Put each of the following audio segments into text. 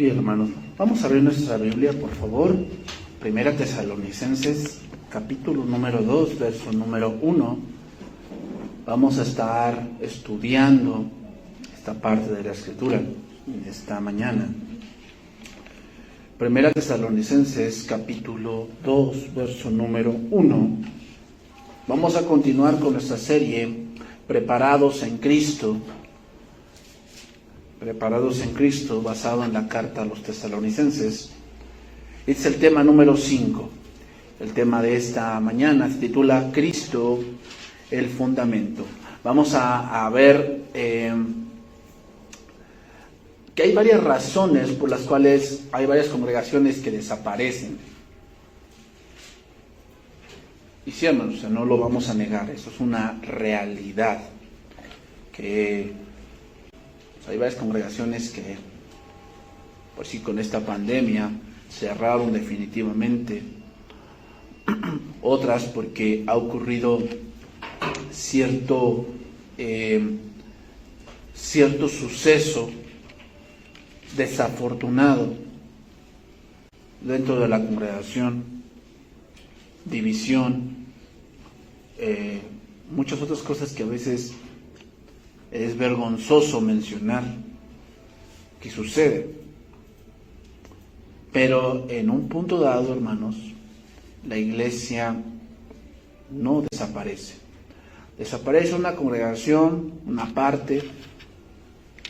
Bien, hermanos, vamos a abrir nuestra Biblia, por favor. Primera Tesalonicenses, capítulo número 2, verso número 1. Vamos a estar estudiando esta parte de la Escritura esta mañana. Primera Tesalonicenses, capítulo 2, verso número 1. Vamos a continuar con nuestra serie Preparados en Cristo. Preparados en Cristo, basado en la carta a los tesalonicenses. Este es el tema número 5. El tema de esta mañana se titula Cristo, el fundamento. Vamos a ver que hay varias razones por las cuales hay varias congregaciones que desaparecen. Y sí, hermanos, o sea, no lo vamos a negar, eso es una realidad, que hay varias congregaciones que, pues sí, con esta pandemia cerraron definitivamente. Otras porque ha ocurrido cierto suceso desafortunado dentro de la congregación, división, muchas otras cosas que a veces es vergonzoso mencionar que sucede. Pero en un punto dado, hermanos, la iglesia no desaparece. Desaparece una congregación, una parte,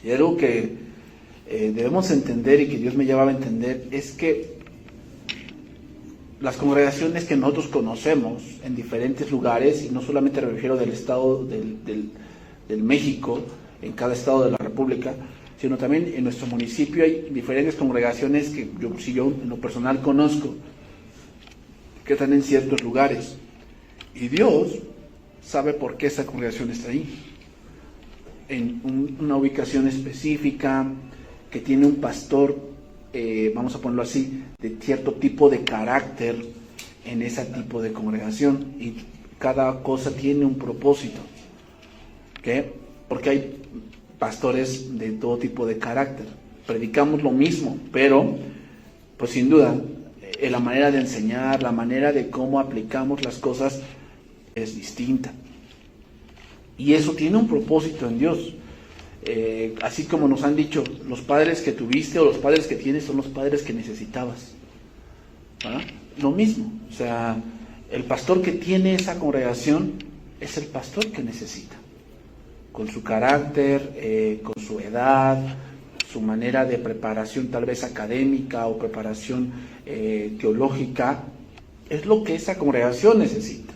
y algo que debemos entender y que Dios me llevaba a entender es que las congregaciones que nosotros conocemos en diferentes lugares, y no solamente me refiero del estado del México, en cada estado de la República, sino también en nuestro municipio hay diferentes congregaciones que yo en lo personal conozco, que están en ciertos lugares. Y Dios sabe por qué esa congregación está ahí, en una ubicación específica, que tiene un pastor, vamos a ponerlo así, de cierto tipo de carácter en ese tipo de congregación. Y cada cosa tiene un propósito. ¿Qué? Porque hay pastores de todo tipo de carácter. Predicamos lo mismo, pero pues sin duda la manera de enseñar, la manera de cómo aplicamos las cosas es distinta. Y eso tiene un propósito en Dios. Así como nos han dicho, los padres que tuviste o los padres que tienes son los padres que necesitabas. ¿Verdad? Lo mismo. O sea, el pastor que tiene esa congregación es el pastor que necesita. Con su carácter, con su edad, su manera de preparación tal vez académica o preparación teológica, es lo que esa congregación necesita.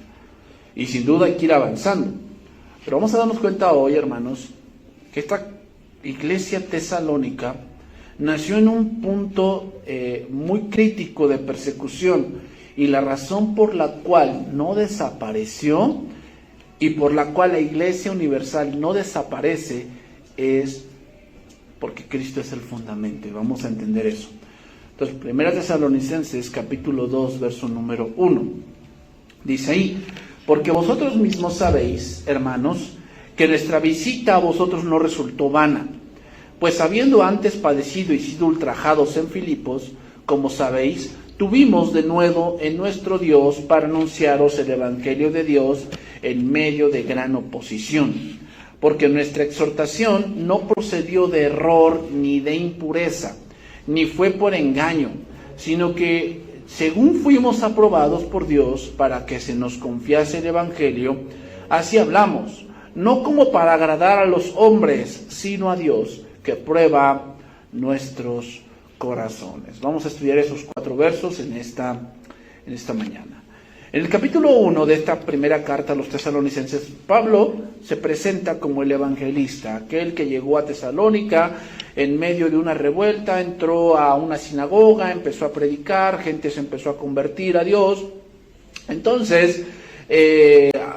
Y sin duda hay que ir avanzando. Pero vamos a darnos cuenta hoy, hermanos, que esta iglesia tesalónica nació en un punto muy crítico de persecución, y la razón por la cual no desapareció y por la cual la Iglesia Universal no desaparece es porque Cristo es el fundamento, y vamos a entender eso. Entonces, Primera Tesalonicenses, capítulo 2, verso número 1, dice ahí: porque vosotros mismos sabéis, hermanos, que nuestra visita a vosotros no resultó vana, pues habiendo antes padecido y sido ultrajados en Filipos, como sabéis, tuvimos de nuevo en nuestro Dios para anunciaros el Evangelio de Dios en medio de gran oposición, porque nuestra exhortación no procedió de error ni de impureza, ni fue por engaño, sino que según fuimos aprobados por Dios para que se nos confiase el Evangelio, así hablamos, no como para agradar a los hombres, sino a Dios, que prueba nuestros corazones. Vamos a estudiar esos 4 versos en esta mañana. En el capítulo 1 de esta primera carta a los tesalonicenses, Pablo se presenta como el evangelista, aquel que llegó a Tesalónica en medio de una revuelta, entró a una sinagoga, empezó a predicar, gente se empezó a convertir a Dios. Entonces,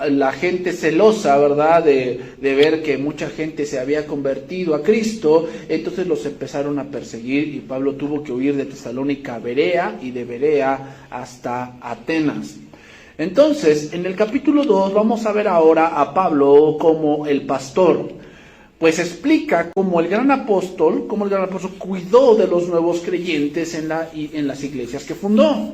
la gente celosa, ¿verdad?, de ver que mucha gente se había convertido a Cristo, entonces los empezaron a perseguir, y Pablo tuvo que huir de Tesalónica a Berea, y de Berea hasta Atenas. Entonces, en el capítulo 2 vamos a ver ahora a Pablo como el pastor. pues explica cómo el gran apóstol cuidó de los nuevos creyentes en las iglesias que fundó.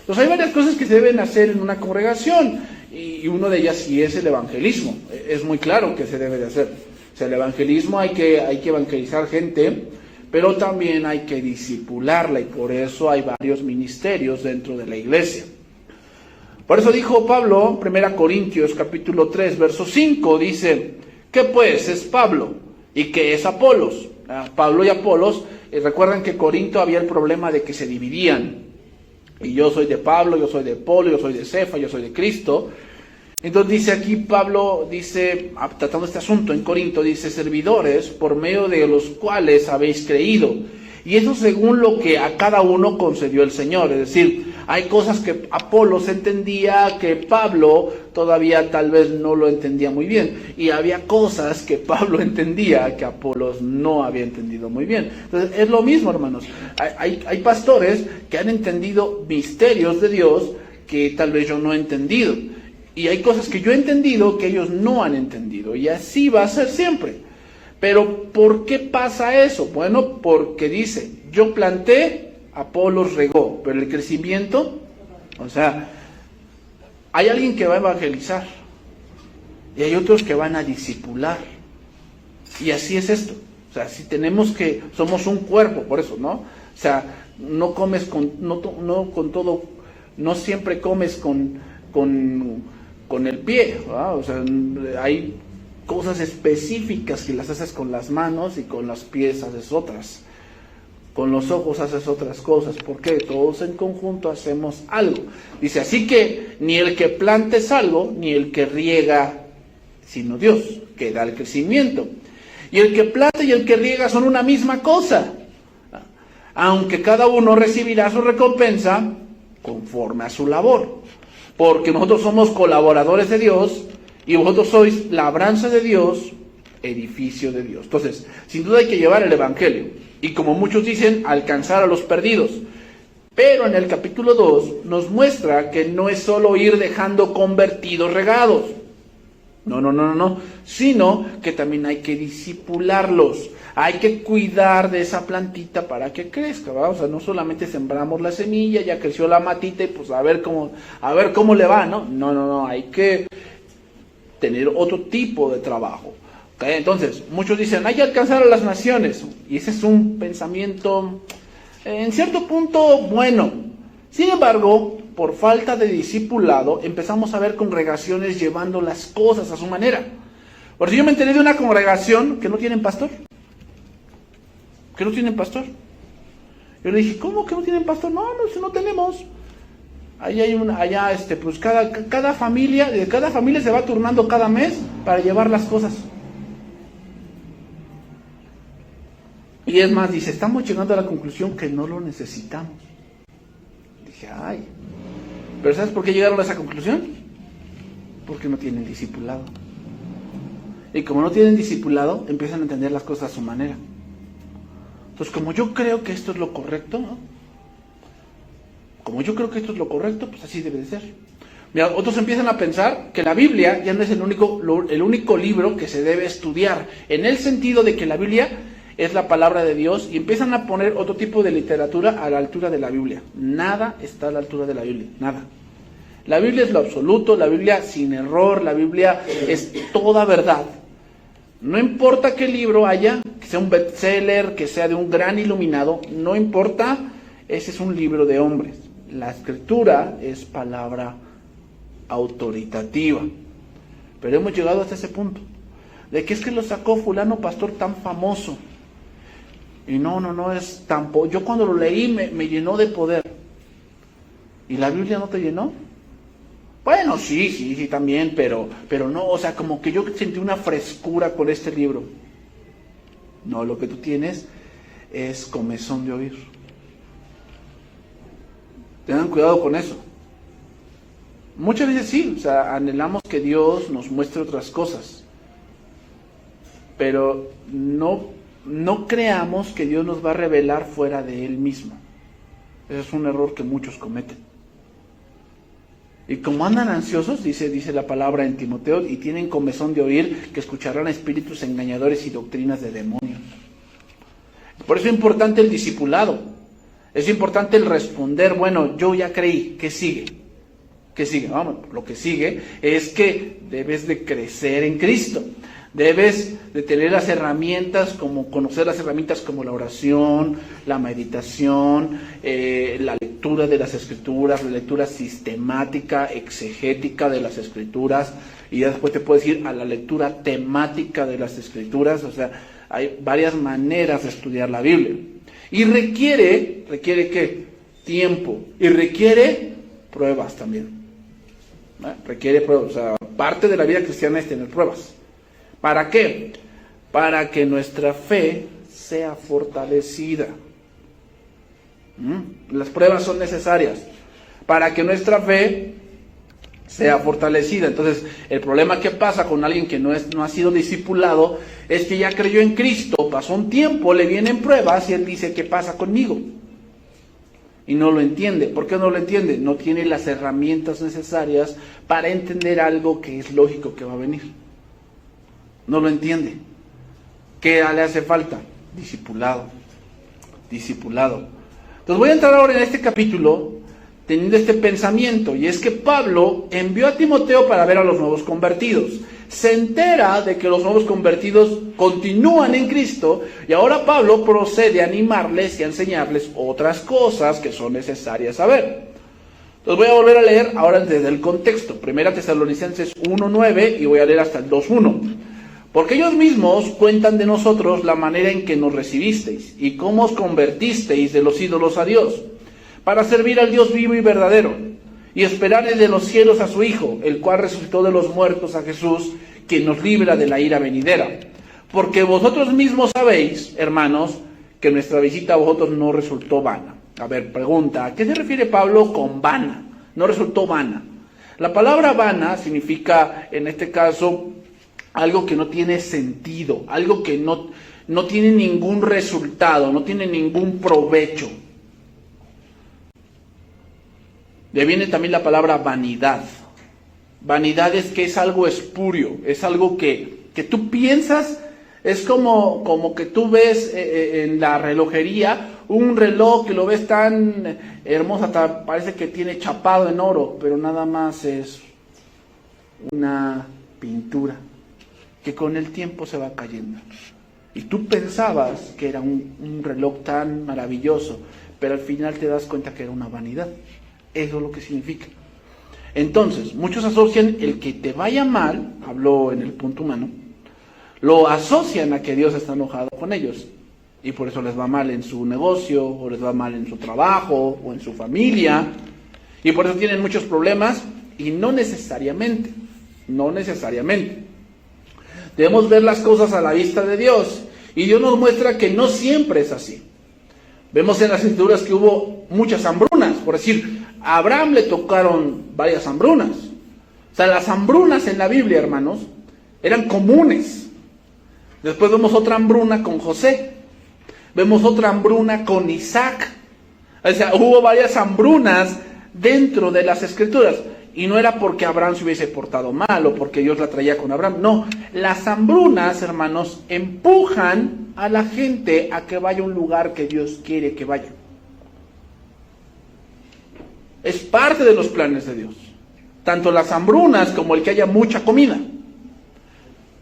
Entonces hay varias cosas que se deben hacer en una congregación, y una de ellas sí es el evangelismo. Es muy claro que se debe de hacer. O sea, el evangelismo hay que evangelizar gente, pero también hay que discipularla, y por eso hay varios ministerios dentro de la iglesia. Por eso dijo Pablo, 1 Corintios capítulo 3, verso 5, dice: ¿qué pues es Pablo? ¿Y qué es Apolos? Pablo y Apolos, recuerdan que en Corinto había el problema de que se dividían. Y yo soy de Pablo, yo soy de Apolo, yo soy de Cefa, yo soy de Cristo. Entonces dice aquí Pablo, dice, tratando este asunto en Corinto, dice: servidores por medio de los cuales habéis creído. Y eso según lo que a cada uno concedió el Señor. Es decir, hay cosas que Apolos entendía que Pablo todavía tal vez no lo entendía muy bien. Y había cosas que Pablo entendía que Apolos no había entendido muy bien. Entonces es lo mismo, hermanos. Hay pastores que han entendido misterios de Dios que tal vez yo no he entendido. Y hay cosas que yo he entendido que ellos no han entendido. Y así va a ser siempre. Pero ¿por qué pasa eso? Bueno, porque dice: yo planté, Apolos regó, pero el crecimiento, o sea, hay alguien que va a evangelizar y hay otros que van a discipular. Y así es esto. O sea, si tenemos que, somos un cuerpo, por eso, ¿no? O sea, no comes no con todo, no siempre comes con el pie, ¿verdad? O sea, hay cosas específicas que las haces con las manos, y con los pies haces otras. Con los ojos haces otras cosas. ¿Por qué? Todos en conjunto hacemos algo. Dice: así que ni el que planta es algo, ni el que riega, sino Dios, que da el crecimiento. Y el que planta y el que riega son una misma cosa, aunque cada uno recibirá su recompensa conforme a su labor. Porque nosotros somos colaboradores de Dios, y vosotros sois labranza de Dios, edificio de Dios. Entonces, sin duda hay que llevar el evangelio, y como muchos dicen, alcanzar a los perdidos. Pero en el capítulo 2 nos muestra que no es solo ir dejando convertidos regados. No. Sino que también hay que discipularlos. Hay que cuidar de esa plantita para que crezca, ¿verdad? O sea, no solamente sembramos la semilla, ya creció la matita y pues a ver cómo le va, ¿no? No. Hay que tener otro tipo de trabajo. ¿Okay? Entonces, muchos dicen: hay que alcanzar a las naciones. Y ese es un pensamiento, en cierto punto, bueno. Sin embargo, por falta de discipulado, empezamos a ver congregaciones llevando las cosas a su manera. Por si yo me enteré de una congregación que no tienen pastor. Que no tienen pastor. Yo le dije: ¿cómo que no tienen pastor? No, si no tenemos. Pues cada familia se va turnando cada mes para llevar las cosas. Y es más, dice: estamos llegando a la conclusión que no lo necesitamos. Dije: ay, pero ¿sabes por qué llegaron a esa conclusión? Porque no tienen discipulado. Y como no tienen discipulado, empiezan a entender las cosas a su manera. Entonces, como yo creo que esto es lo correcto, ¿no? Pues así debe de ser. Mira, otros empiezan a pensar que la Biblia ya no es el único libro que se debe estudiar, en el sentido de que la Biblia es la palabra de Dios, y empiezan a poner otro tipo de literatura a la altura de la Biblia. Nada está a la altura de la Biblia, nada. La Biblia es lo absoluto, la Biblia sin error, la Biblia es toda verdad. No importa qué libro haya, que sea un bestseller, que sea de un gran iluminado, no importa, ese es un libro de hombres. La Escritura es palabra autoritativa. Pero hemos llegado hasta ese punto, de que es que lo sacó fulano pastor tan famoso. Y no es tampoco. Yo cuando lo leí me llenó de poder. ¿Y la Biblia no te llenó? Bueno, sí, también, pero no, o sea, como que yo sentí una frescura con este libro. No, lo que tú tienes es comezón de oír. Tengan cuidado con eso. Muchas veces sí, o sea, anhelamos que Dios nos muestre otras cosas. Pero no creamos que Dios nos va a revelar fuera de Él mismo. Ese es un error que muchos cometen. Y como andan ansiosos, dice la palabra en Timoteo, y tienen comezón de oír, que escucharán espíritus engañadores y doctrinas de demonios. Por eso es importante el discipulado. Es importante el responder, bueno, yo ya creí, ¿qué sigue? ¿Qué sigue? Vamos, lo que sigue es que debes de crecer en Cristo. Debes de tener las herramientas, como conocer las herramientas como la oración, la meditación, la lectura de las Escrituras, la lectura sistemática, exegética de las Escrituras, y ya después te puedes ir a la lectura temática de las Escrituras. O sea, hay varias maneras de estudiar la Biblia. Y requiere ¿qué? Tiempo. Y requiere pruebas también. Requiere pruebas. O sea, parte de la vida cristiana es tener pruebas. ¿Para qué? Para que nuestra fe sea fortalecida. Las pruebas son necesarias para que nuestra fe sea fortalecida. Entonces, el problema que pasa con alguien que no ha sido discipulado es que ya creyó en Cristo, pasó un tiempo, le vienen pruebas y él dice, ¿qué pasa conmigo? Y no lo entiende. ¿Por qué no lo entiende? No tiene las herramientas necesarias para entender algo que es lógico que va a venir. No lo entiende. ¿Qué le hace falta? Discipulado. Discipulado. Entonces voy a entrar ahora en este capítulo teniendo este pensamiento, y es que Pablo envió a Timoteo para ver a los nuevos convertidos. Se entera de que los nuevos convertidos continúan en Cristo, y ahora Pablo procede a animarles y a enseñarles otras cosas que son necesarias saber. Entonces voy a volver a leer ahora desde el contexto. 1 Tesalonicenses 1:9 y voy a leer hasta el 2:1. Porque ellos mismos cuentan de nosotros la manera en que nos recibisteis y cómo os convertisteis de los ídolos a Dios, para servir al Dios vivo y verdadero, y esperar desde los cielos a su Hijo, el cual resucitó de los muertos, a Jesús, quien nos libra de la ira venidera. Porque vosotros mismos sabéis, hermanos, que nuestra visita a vosotros no resultó vana. A ver, pregunta, ¿a qué se refiere Pablo con vana? No resultó vana. La palabra vana significa, en este caso, algo que no tiene sentido, algo que no tiene ningún resultado, no tiene ningún provecho. De ahí viene también la palabra vanidad. Vanidad es que es algo espurio, es algo que tú piensas, es como que tú ves en la relojería un reloj que lo ves tan hermoso, hasta parece que tiene chapado en oro, pero nada más es una pintura que con el tiempo se va cayendo. Y tú pensabas que era un reloj tan maravilloso, pero al final te das cuenta que era una vanidad. Eso es lo que significa. Entonces, muchos asocian el que te vaya mal, hablo en el punto humano, lo asocian a que Dios está enojado con ellos. Y por eso les va mal en su negocio, o les va mal en su trabajo, o en su familia. Y por eso tienen muchos problemas, y no necesariamente. Debemos ver las cosas a la vista de Dios. Y Dios nos muestra que no siempre es así. Vemos en las Escrituras que hubo muchas hambrunas. Por decir, a Abraham le tocaron varias hambrunas. O sea, las hambrunas en la Biblia, hermanos, eran comunes. Después vemos otra hambruna con José. Vemos otra hambruna con Isaac. O sea, hubo varias hambrunas dentro de las Escrituras. Y no era porque Abraham se hubiese portado mal o porque Dios la traía con Abraham. No, las hambrunas, hermanos, empujan a la gente a que vaya a un lugar que Dios quiere que vaya. Es parte de los planes de Dios. Tanto las hambrunas como el que haya mucha comida.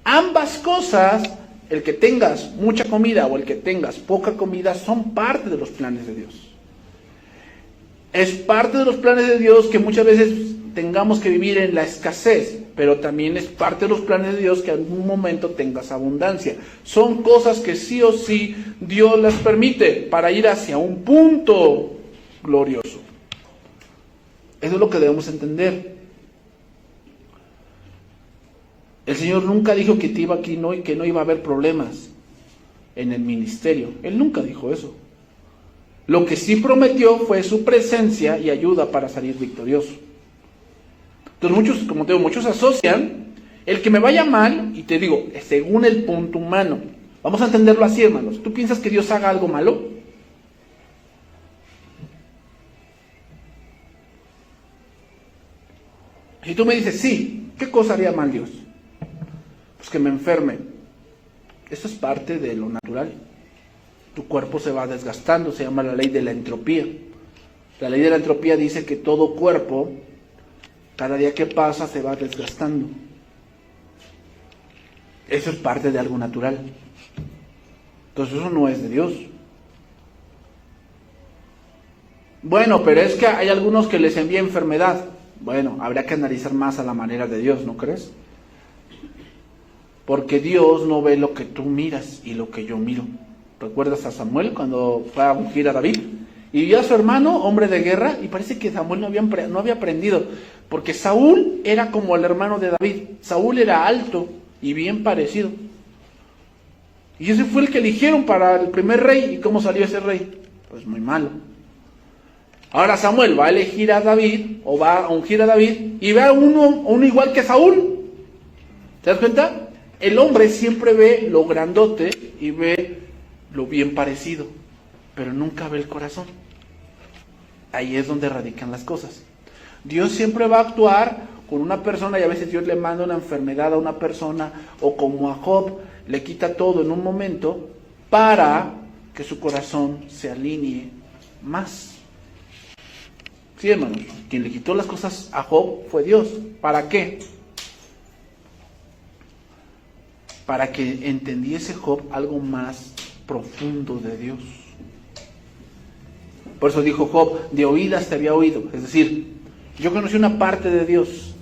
Ambas cosas, el que tengas mucha comida o el que tengas poca comida, son parte de los planes de Dios. Es parte de los planes de Dios que muchas veces tengamos que vivir en la escasez, pero también es parte de los planes de Dios que en algún momento tengas abundancia. Son cosas que sí o sí Dios las permite para ir hacia un punto glorioso. Eso es lo que debemos entender. El Señor nunca dijo que te iba aquí y que no iba a haber problemas en el ministerio. Él nunca dijo eso. Lo que sí prometió fue su presencia y ayuda para salir victorioso. Entonces muchos, como te digo, muchos asocian el que me vaya mal, y te digo, según el punto humano. Vamos a entenderlo así, hermanos. ¿Tú piensas que Dios haga algo malo? Si tú me dices, sí, ¿qué cosa haría mal Dios? Pues que me enferme. Eso es parte de lo natural. Tu cuerpo se va desgastando, se llama la ley de la entropía. La ley de la entropía dice que todo cuerpo, cada día que pasa, se va desgastando. Eso es parte de algo natural. Entonces eso no es de Dios. Bueno, pero es que hay algunos que les envía enfermedad. Bueno, habría que analizar más a la manera de Dios, ¿no crees? Porque Dios no ve lo que tú miras y lo que yo miro. ¿Recuerdas a Samuel cuando fue a ungir a David? Y vio a su hermano, hombre de guerra, y parece que Samuel no había aprendido. Porque Saúl era como el hermano de David. Saúl era alto y bien parecido. Y ese fue el que eligieron para el primer rey. ¿Y cómo salió ese rey? Pues muy malo. Ahora Samuel va a elegir a David, o va a ungir a David, y ve a uno igual que Saúl. ¿Te das cuenta? El hombre siempre ve lo grandote y ve lo bien parecido, pero nunca ve el corazón. Ahí es donde radican las cosas. Dios siempre va a actuar con una persona, y a veces Dios le manda una enfermedad a una persona, o como a Job, le quita todo en un momento, para que su corazón se alinee más. Sí, hermanos, quien le quitó las cosas a Job fue Dios. ¿Para qué? Para que entendiese Job algo más profundo de Dios. Por eso dijo Job, de oídas te había oído. Es decir, yo conocí una parte de Dios,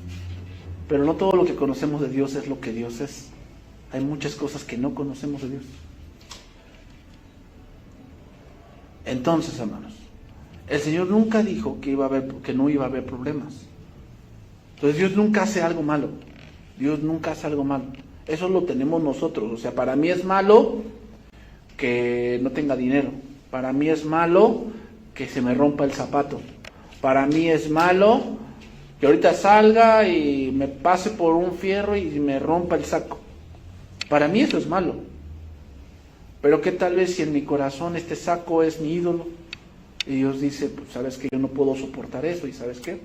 pero no todo lo que conocemos de Dios es lo que Dios es. Hay muchas cosas que no conocemos de Dios. Entonces, hermanos, el Señor nunca dijo que no iba a haber problemas. Entonces Dios nunca hace algo malo. Dios nunca hace algo malo. Eso lo tenemos nosotros. O sea, para mí es malo que no tenga dinero. Para mí es malo que se me rompa el zapato. Para mí es malo que ahorita salga y me pase por un fierro y me rompa el saco. Para mí eso es malo. Pero qué tal vez si en mi corazón este saco es mi ídolo. Y Dios dice, pues sabes que yo no puedo soportar eso. ¿Y sabes qué?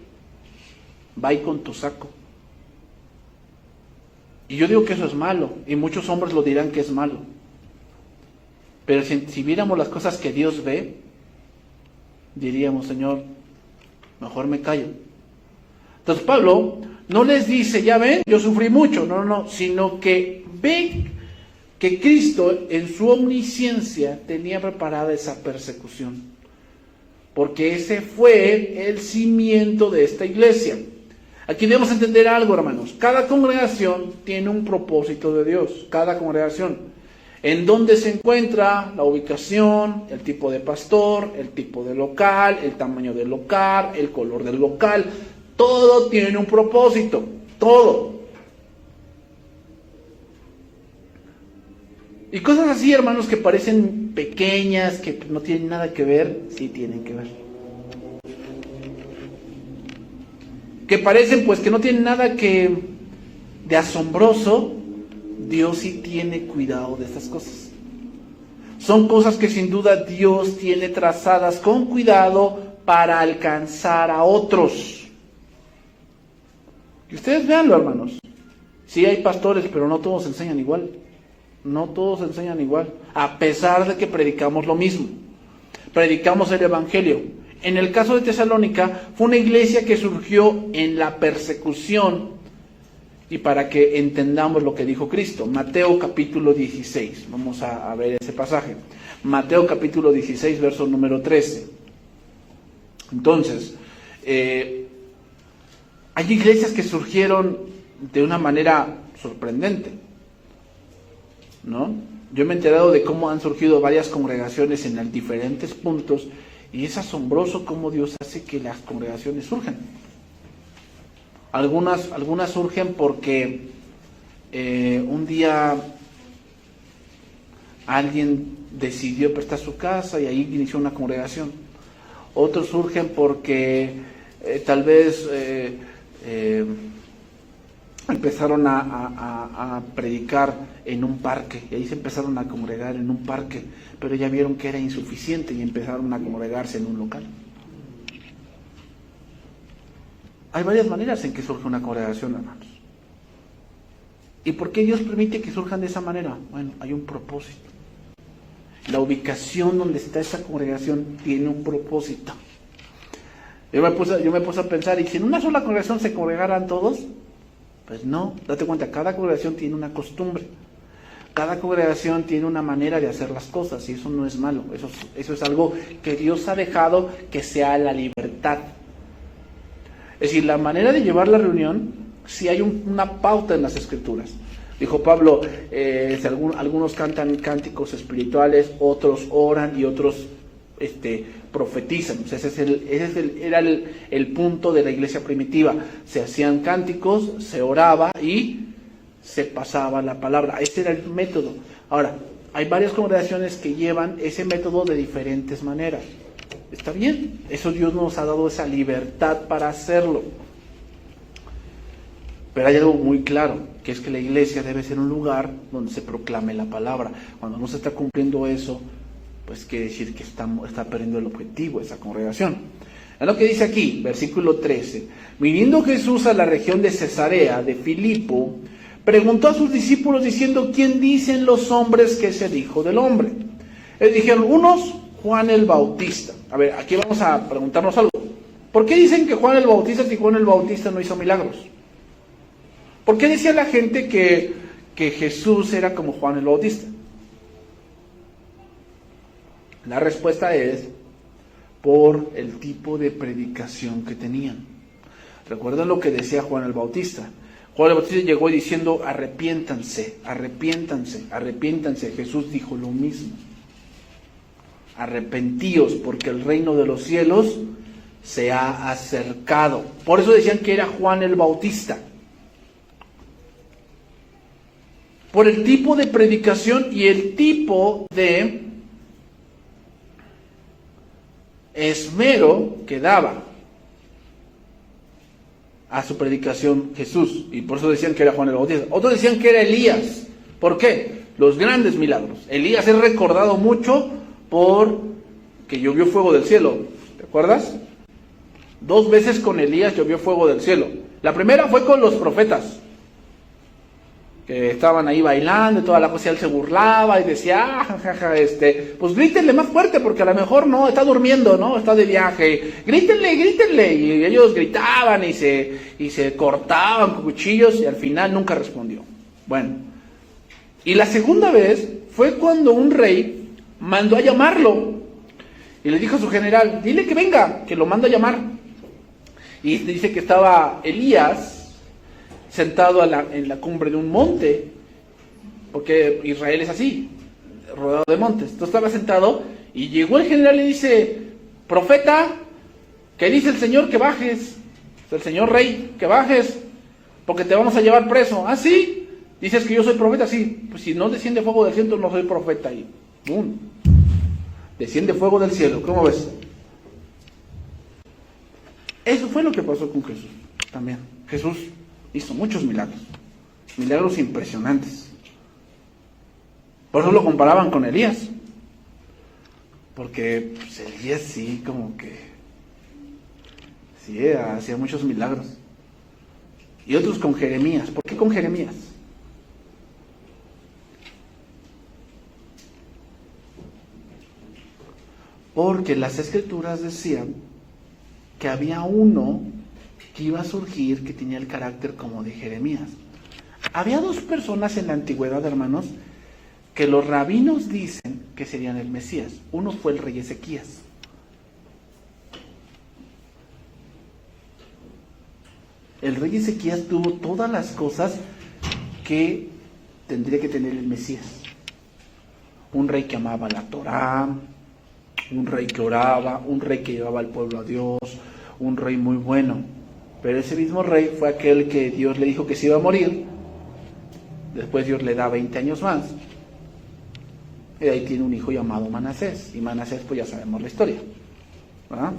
Va ahí con tu saco. Y yo digo que eso es malo. Y muchos hombres lo dirán que es malo. Pero si viéramos las cosas que Dios ve, diríamos, Señor, mejor me callo. Entonces Pablo no les dice, ya ven, yo sufrí mucho. No, sino que ve que Cristo en su omnisciencia tenía preparada esa persecución. Porque ese fue el cimiento de esta iglesia. Aquí debemos entender algo, hermanos. Cada congregación tiene un propósito de Dios. Cada congregación. En dónde se encuentra, la ubicación, el tipo de pastor, el tipo de local, el tamaño del local, el color del local. Todo tiene un propósito. Todo. Y cosas así, hermanos, que parecen pequeñas, que no tienen nada que ver, sí tienen que ver. Que parecen, pues, que no tienen nada de asombroso, Dios sí tiene cuidado de estas cosas. Son cosas que sin duda Dios tiene trazadas con cuidado para alcanzar a otros. Y ustedes véanlo, hermanos. Sí hay pastores, pero no todos enseñan igual. No todos enseñan igual, a pesar de que predicamos lo mismo. Predicamos el Evangelio. En el caso de Tesalónica, fue una iglesia que surgió en la persecución, y para que entendamos lo que dijo Cristo. Mateo capítulo 16, vamos a ver ese pasaje. Mateo capítulo 16, verso número 13. Entonces, hay iglesias que surgieron de una manera sorprendente, ¿no? Yo me he enterado de cómo han surgido varias congregaciones en diferentes puntos, y es asombroso cómo Dios hace que las congregaciones surjan. Algunas surgen porque un día alguien decidió prestar su casa y ahí inició una congregación. Otros surgen porque tal vez empezaron a predicar en un parque, y ahí se empezaron a congregar en un parque, pero ya vieron que era insuficiente y empezaron a congregarse en un local. Hay varias maneras en que surge una congregación, hermanos. ¿Y por qué Dios permite que surjan de esa manera? Bueno, hay un propósito. La ubicación donde está esa congregación tiene un propósito. Yo me puse a pensar, ¿y si en una sola congregación se congregaran todos? Pues no, date cuenta, cada congregación tiene una costumbre. Cada congregación tiene una manera de hacer las cosas, y eso no es malo. Eso es algo que Dios ha dejado que sea la libertad. Es decir, la manera de llevar la reunión, sí hay una pauta en las Escrituras. Dijo Pablo, algunos cantan cánticos espirituales, otros oran y otros profetizan. O sea, era el punto de la iglesia primitiva. Se hacían cánticos, se oraba y se pasaba la palabra. Este era el método. Ahora, hay varias congregaciones que llevan ese método de diferentes maneras. Está bien, eso Dios nos ha dado esa libertad para hacerlo. Pero hay algo muy claro, que es que la iglesia debe ser un lugar donde se proclame la palabra. Cuando no se está cumpliendo eso, pues quiere decir que está perdiendo el objetivo esa congregación. Es lo que dice aquí, versículo 13. Viniendo Jesús a la región de Cesarea de Filipo, preguntó a sus discípulos diciendo, ¿quién dicen los hombres que es el Hijo del Hombre? Ellos dijeron, unos, Juan el Bautista. A ver, aquí vamos a preguntarnos algo. ¿Por qué dicen que Juan el Bautista si Juan el Bautista no hizo milagros? ¿Por qué decía la gente que Jesús era como Juan el Bautista? La respuesta es por el tipo de predicación que tenían. Recuerden lo que decía Juan el Bautista. Juan el Bautista llegó diciendo, arrepiéntanse, arrepiéntanse, arrepiéntanse. Jesús dijo lo mismo. Arrepentíos porque el reino de los cielos se ha acercado. Por eso decían que era Juan el Bautista. Por el tipo de predicación y el tipo de esmero que daba a su predicación Jesús. Y por eso decían que era Juan el Bautista. Otros decían que era Elías. ¿Por qué? Los grandes milagros. Elías es recordado mucho por que llovió fuego del cielo. ¿Te acuerdas? 2 veces con Elías llovió fuego del cielo. La primera fue con los profetas, que estaban ahí bailando y toda la cosa, y él se burlaba y decía, pues grítenle más fuerte porque a lo mejor no, está durmiendo, ¿no? Está de viaje, grítenle, grítenle. Y ellos gritaban y se cortaban con cuchillos y al final nunca respondió. Bueno, y la segunda vez fue cuando un rey mandó a llamarlo y le dijo a su general, dile que venga, que lo manda a llamar. Y dice que estaba Elías sentado en la cumbre de un monte, porque Israel es así, rodeado de montes. Entonces estaba sentado y llegó el general y le dice, profeta, ¿qué dice el Señor que bajes? El Señor rey, que bajes, porque te vamos a llevar preso. ¿Ah, sí? Dices que yo soy profeta, sí. Pues si no desciende fuego del cielo, no soy profeta. Y ¡bum! Desciende fuego del cielo. ¿Cómo ves? Eso fue lo que pasó con Jesús también. Jesús hizo muchos milagros. Milagros impresionantes. Por eso lo comparaban con Elías. Porque pues, Elías sí, como que sí, hacía muchos milagros. Y otros con Jeremías. ¿Por qué con Jeremías? Porque las Escrituras decían que había uno que iba a surgir que tenía el carácter como de Jeremías. Había 2 personas en la antigüedad, hermanos, que los rabinos dicen que serían el Mesías. Uno fue el rey Ezequías. El rey Ezequías tuvo todas las cosas que tendría que tener el Mesías. Un rey que amaba la Torá, un rey que oraba, un rey que llevaba al pueblo a Dios, un rey muy bueno. Pero ese mismo rey fue aquel que Dios le dijo que se iba a morir. Después Dios le da 20 años más. Y ahí tiene un hijo llamado Manasés. Y Manasés, pues ya sabemos la historia, ¿verdad?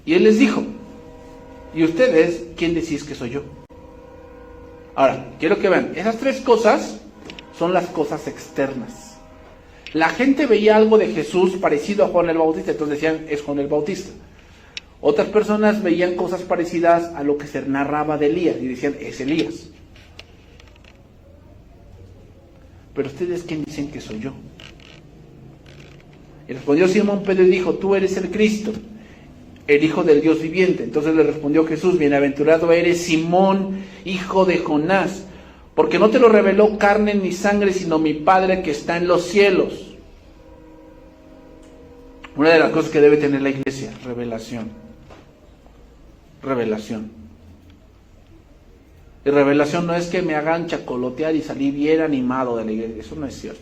Y él les dijo, ¿y ustedes quién decís que soy yo? Ahora, quiero que vean, esas 3 cosas son las cosas externas. La gente veía algo de Jesús parecido a Juan el Bautista, entonces decían, es Juan el Bautista. Otras personas veían cosas parecidas a lo que se narraba de Elías y decían, es Elías. Pero ustedes, ¿quién dicen que soy yo? Y respondió Simón Pedro y dijo, tú eres el Cristo, el Hijo del Dios viviente. Entonces le respondió Jesús, bienaventurado eres Simón, hijo de Jonás, porque no te lo reveló carne ni sangre, sino mi Padre que está en los cielos. Una de las cosas que debe tener la iglesia, revelación. Revelación. Y revelación no es que me hagan chacolotear y salir bien animado de la iglesia, eso no es cierto.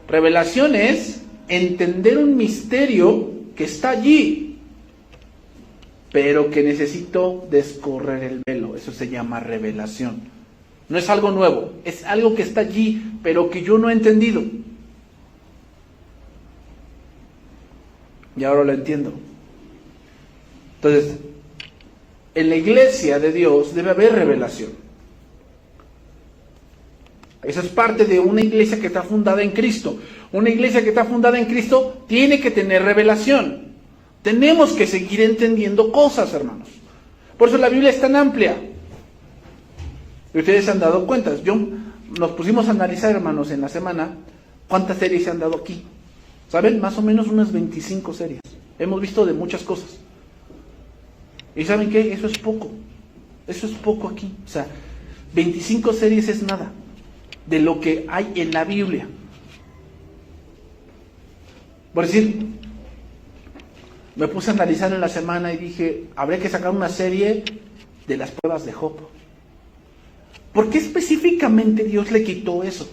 Revelación es entender un misterio que está allí, pero que necesito descorrer el velo. Eso se llama revelación. No es algo nuevo, es algo que está allí, pero que yo no he entendido. Y ahora lo entiendo. Entonces, en la iglesia de Dios debe haber revelación. Eso es parte de una iglesia que está fundada en Cristo. Una iglesia que está fundada en Cristo tiene que tener revelación. Tenemos que seguir entendiendo cosas, hermanos. Por eso la Biblia es tan amplia. Y ustedes se han dado cuenta. Nos pusimos a analizar, hermanos, en la semana cuántas series se han dado aquí. ¿Saben? Más o menos unas 25 series. Hemos visto de muchas cosas. ¿Y saben qué? Eso es poco. Eso es poco aquí. O sea, 25 series es nada de lo que hay en la Biblia. Por decir, me puse a analizar en la semana y dije, habría que sacar una serie de las pruebas de Job. ¿Por qué específicamente Dios le quitó eso?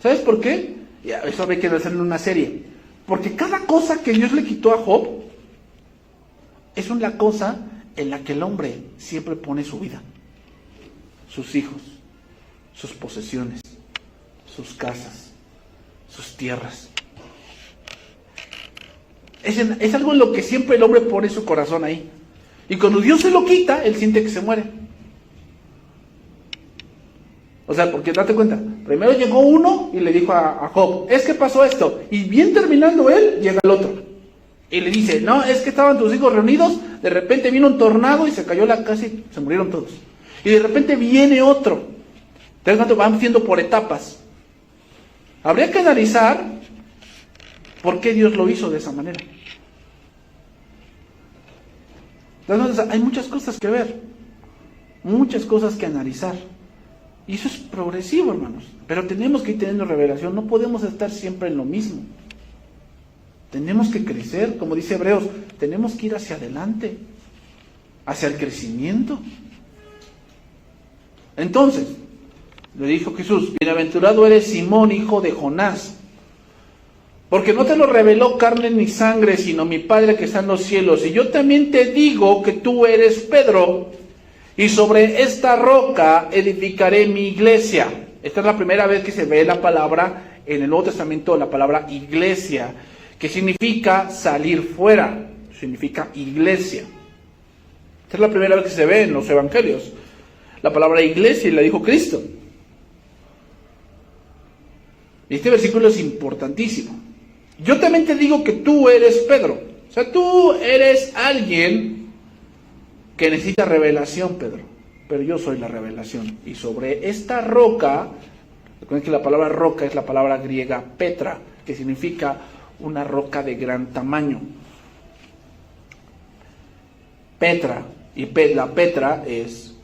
¿Sabes por qué? Eso habría que hacerle una serie. Porque cada cosa que Dios le quitó a Job es una cosa en la que el hombre siempre pone su vida, sus hijos, sus posesiones, sus casas, sus tierras. Es algo en lo que siempre el hombre pone su corazón ahí. Y cuando Dios se lo quita, él siente que se muere. O sea, porque date cuenta, primero llegó uno y le dijo a Job, es que pasó esto. Y bien terminando él, llega el otro. Y le dice, no, es que estaban tus hijos reunidos, de repente vino un tornado y se cayó la casa y se murieron todos. Y de repente viene otro. Entonces van siendo por etapas. Habría que analizar por qué Dios lo hizo de esa manera. Entonces, hay muchas cosas que ver, muchas cosas que analizar. Y eso es progresivo, hermanos. Pero tenemos que ir teniendo revelación, no podemos estar siempre en lo mismo. Tenemos que crecer, como dice Hebreos, tenemos que ir hacia adelante, hacia el crecimiento. Entonces, le dijo Jesús, bienaventurado eres Simón, hijo de Jonás, porque no te lo reveló carne ni sangre, sino mi Padre que está en los cielos. Y yo también te digo que tú eres Pedro, y sobre esta roca edificaré mi iglesia. Esta es la primera vez que se ve la palabra en el Nuevo Testamento, la palabra iglesia, que significa salir fuera, significa iglesia. Esta es la primera vez que se ve en los evangelios. La palabra iglesia, y la dijo Cristo. Y este versículo es importantísimo. Yo también te digo que tú eres Pedro. O sea, tú eres alguien que necesita revelación, Pedro. Pero yo soy la revelación. Y sobre esta roca, recuerden que la palabra roca es la palabra griega Petra, que significa una roca de gran tamaño. Petra, y la Petra es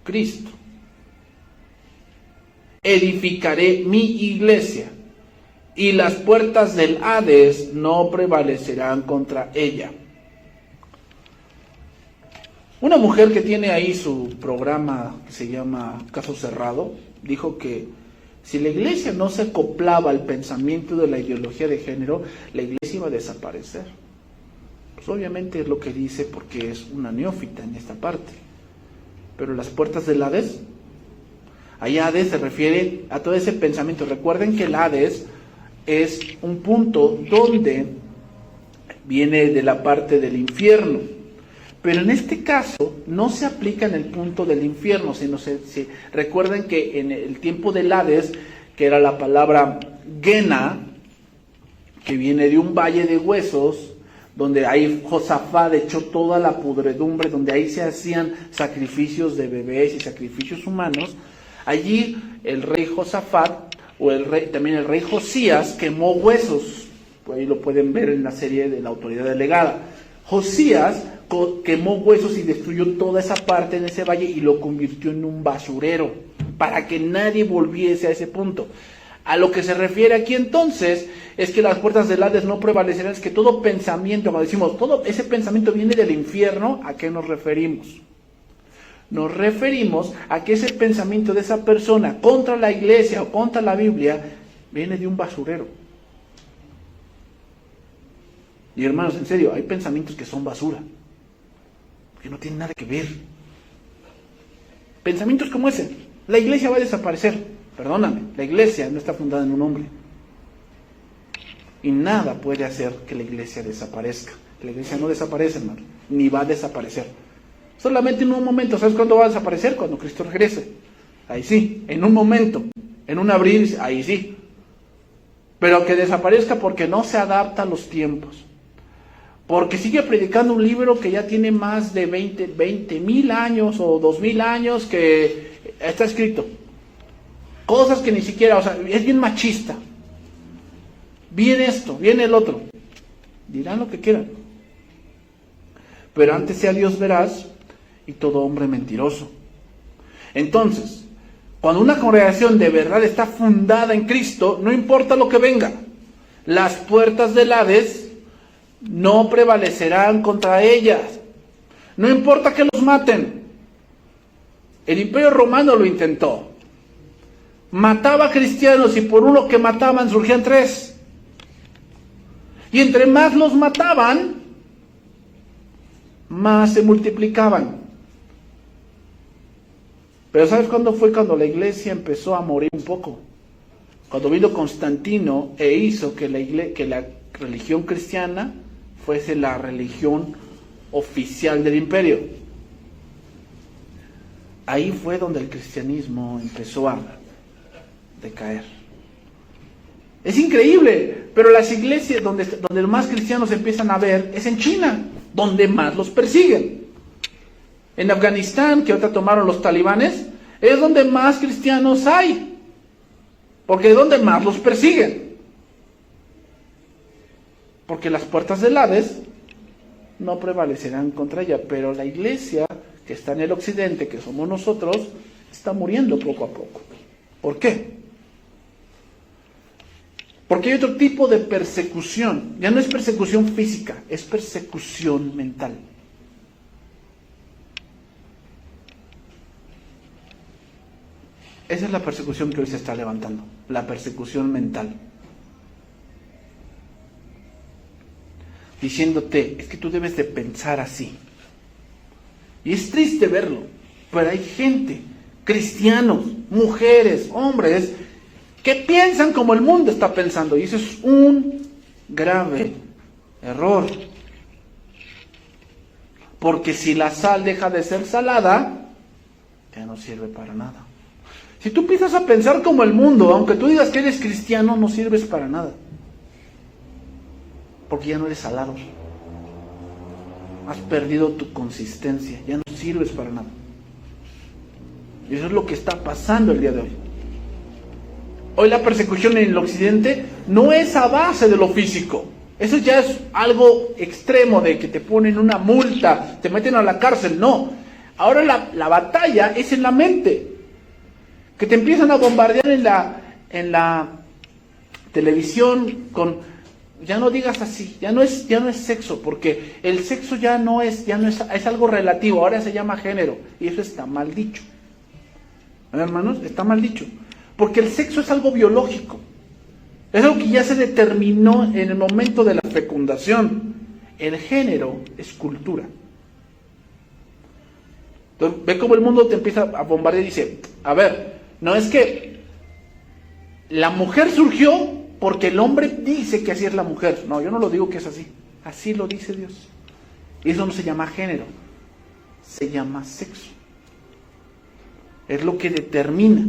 Cristo. Edificaré mi iglesia, y las puertas del Hades no prevalecerán contra ella. Una mujer que tiene ahí su programa que se llama Caso Cerrado, dijo que si la iglesia no se acoplaba al pensamiento de la ideología de género, la iglesia iba a desaparecer. Pues obviamente es lo que dice porque es una neófita en esta parte. Pero las puertas del Hades, ahí Hades se refiere a todo ese pensamiento. Recuerden que el Hades es un punto donde viene de la parte del infierno. Pero en este caso no se aplica en el punto del infierno, sino recuerden que en el tiempo del Hades, que era la palabra Gena, que viene de un valle de huesos, donde ahí Josafat echó toda la pudredumbre, donde ahí se hacían sacrificios de bebés y sacrificios humanos. Allí el rey Josafat, también el rey Josías, quemó huesos. Ahí lo pueden ver en la serie de la autoridad delegada. Josías quemó huesos y destruyó toda esa parte en ese valle y lo convirtió en un basurero, para que nadie volviese a ese punto. A lo que se refiere aquí entonces es que las puertas del Hades no prevalecerán, es que todo pensamiento, cuando decimos todo ese pensamiento viene del infierno, ¿a qué nos referimos? Nos referimos a que ese pensamiento de esa persona contra la iglesia o contra la Biblia viene de un basurero. Y hermanos, en serio, hay pensamientos que son basura, que no tienen nada que ver. Pensamientos como ese, la iglesia va a desaparecer. Perdóname, la iglesia no está fundada en un hombre. Y nada puede hacer que la iglesia desaparezca. La iglesia no desaparece, hermano, ni va a desaparecer. Solamente en un momento. ¿Sabes cuándo va a desaparecer? Cuando Cristo regrese. Ahí sí, en un momento, en un abrir, ahí sí. Pero que desaparezca porque no se adapta a los tiempos. Porque sigue predicando un libro que ya tiene más de 20,000 años o 2,000 años que está escrito. Cosas que ni siquiera, o sea, es bien machista. Viene esto, viene el otro. Dirán lo que quieran. Pero antes sea Dios veraz y todo hombre mentiroso. Entonces, cuando una congregación de verdad está fundada en Cristo, no importa lo que venga, las puertas del Hades no prevalecerán contra ellas. No importa que los maten. El Imperio Romano lo intentó. Mataba a cristianos y por uno que mataban surgían 3. Y entre más los mataban, más se multiplicaban. Pero ¿sabes cuándo fue? Cuando la iglesia empezó a morir un poco. Cuando vino Constantino e hizo que la religión cristiana fuese la religión oficial del imperio. Ahí fue donde el cristianismo empezó a decaer. Es increíble, pero las iglesias donde más cristianos empiezan a ver es en China, donde más los persiguen. En Afganistán, que ahorita tomaron los talibanes, es donde más cristianos hay, porque es donde más los persiguen. Porque las puertas del Hades no prevalecerán contra ella, pero la iglesia que está en el occidente, que somos nosotros, está muriendo poco a poco. ¿Por qué? Porque hay otro tipo de persecución. Ya no es persecución física, es persecución mental. Esa es la persecución que hoy se está levantando, la persecución mental. Diciéndote, es que tú debes de pensar así. Y es triste verlo, pero hay gente, cristianos, mujeres, hombres, que piensan como el mundo está pensando, y eso es un grave error. Porque si la sal deja de ser salada, ya no sirve para nada. Si tú empiezas a pensar como el mundo, aunque tú digas que eres cristiano, no sirves para nada. Porque ya no eres salado. Has perdido tu consistencia, ya no sirves para nada. Y eso es lo que está pasando el día de hoy. Hoy la persecución en el occidente no es a base de lo físico. Eso ya es algo extremo, de que te ponen una multa, te meten a la cárcel. No. Ahora la batalla es en la mente. Que te empiezan a bombardear en la televisión con, ya no digas así, ya no es sexo, porque el sexo ya no es algo relativo, ahora se llama género, y eso está mal dicho. Hermanos, está mal dicho. Porque el sexo es algo biológico. Es algo que ya se determinó en el momento de la fecundación. El género es cultura. Entonces, ve cómo el mundo te empieza a bombardear y dice, a ver, no es que la mujer surgió porque el hombre dice que así es la mujer. No, yo no lo digo que es así. Así lo dice Dios. Y eso no se llama género. Se llama sexo. Es lo que determina.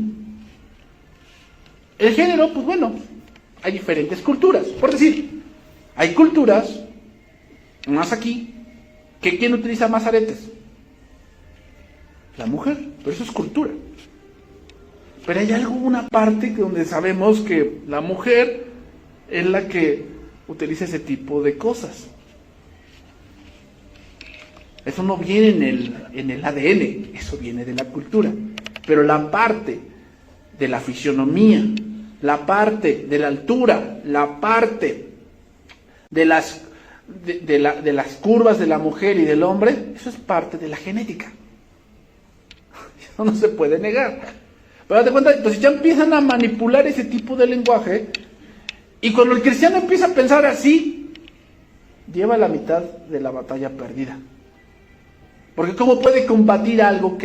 El género, pues bueno, hay diferentes culturas. Por decir, hay culturas Más aquí, que ¿quién utiliza más aretes? La mujer, pero eso es cultura. Pero hay alguna parte donde sabemos que la mujer es la que utiliza ese tipo de cosas. Eso no viene en el ADN, eso viene de la cultura. Pero la parte de la fisionomía, la parte de la altura, la parte de las curvas de la mujer y del hombre, eso es parte de la genética. Eso no se puede negar. Pero date cuenta, entonces ya empiezan a manipular ese tipo de lenguaje, y cuando el cristiano empieza a pensar así, lleva la mitad de la batalla perdida. Porque ¿cómo puede combatir algo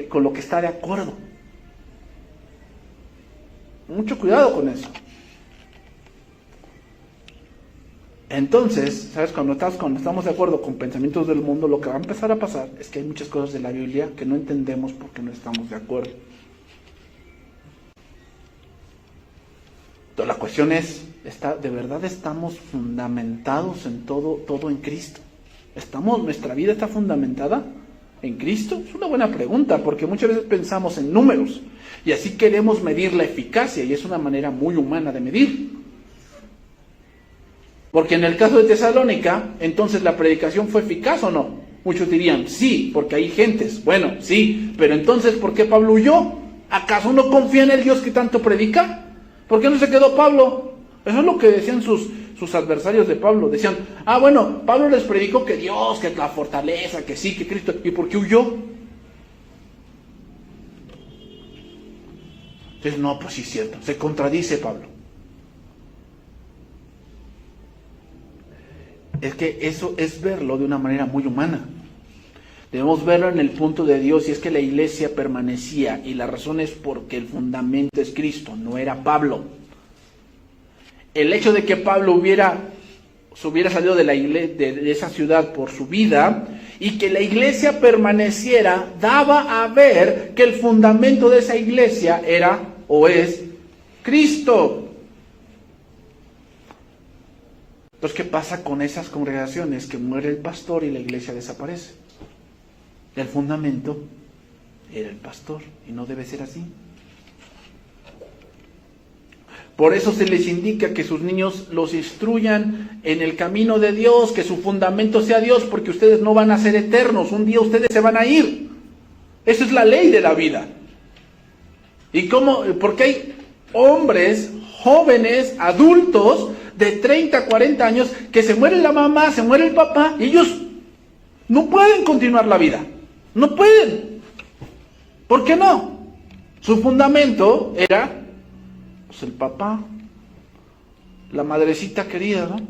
con lo que está de acuerdo? Mucho cuidado con eso. Entonces, ¿sabes? Cuando estamos de acuerdo con pensamientos del mundo, lo que va a empezar a pasar es que hay muchas cosas de la Biblia que no entendemos porque no estamos de acuerdo. Entonces, la cuestión es, ¿de verdad estamos fundamentados en todo en Cristo? ¿Nuestra vida está fundamentada en Cristo? Es una buena pregunta, porque muchas veces pensamos en números y así queremos medir la eficacia, y es una manera muy humana de medir. Porque en el caso de Tesalónica, entonces ¿la predicación fue eficaz o no? Muchos dirían, sí, porque hay gentes. Bueno, sí, pero entonces ¿por qué Pablo huyó? ¿Acaso no confía en el Dios que tanto predica? ¿Por qué no se quedó Pablo? Eso es lo que decían sus adversarios de Pablo. Decían, bueno, Pablo les predicó que Dios, que la fortaleza, que sí, que Cristo. ¿Y por qué huyó? Entonces, no, pues sí es cierto, se contradice Pablo. Es que eso es verlo de una manera muy humana. Debemos verlo en el punto de Dios, y es que la iglesia permanecía, y la razón es porque el fundamento es Cristo, no era Pablo. El hecho de que Pablo hubiera salido de esa ciudad por su vida, y que la iglesia permaneciera, daba a ver que el fundamento de esa iglesia era o es Cristo. Entonces, ¿qué pasa con esas congregaciones que muere el pastor y la iglesia desaparece? El fundamento era el pastor, y no debe ser así. Por eso se les indica que sus niños los instruyan en el camino de Dios, que su fundamento sea Dios, porque ustedes no van a ser eternos, un día ustedes se van a ir. Esa es la ley de la vida. ¿Y cómo? Porque hay hombres, jóvenes, adultos, de 30, 40 años, que se muere la mamá, se muere el papá, y ellos no pueden continuar la vida. No pueden. ¿Por qué no? Su fundamento era pues el papá, la madrecita querida, ¿no?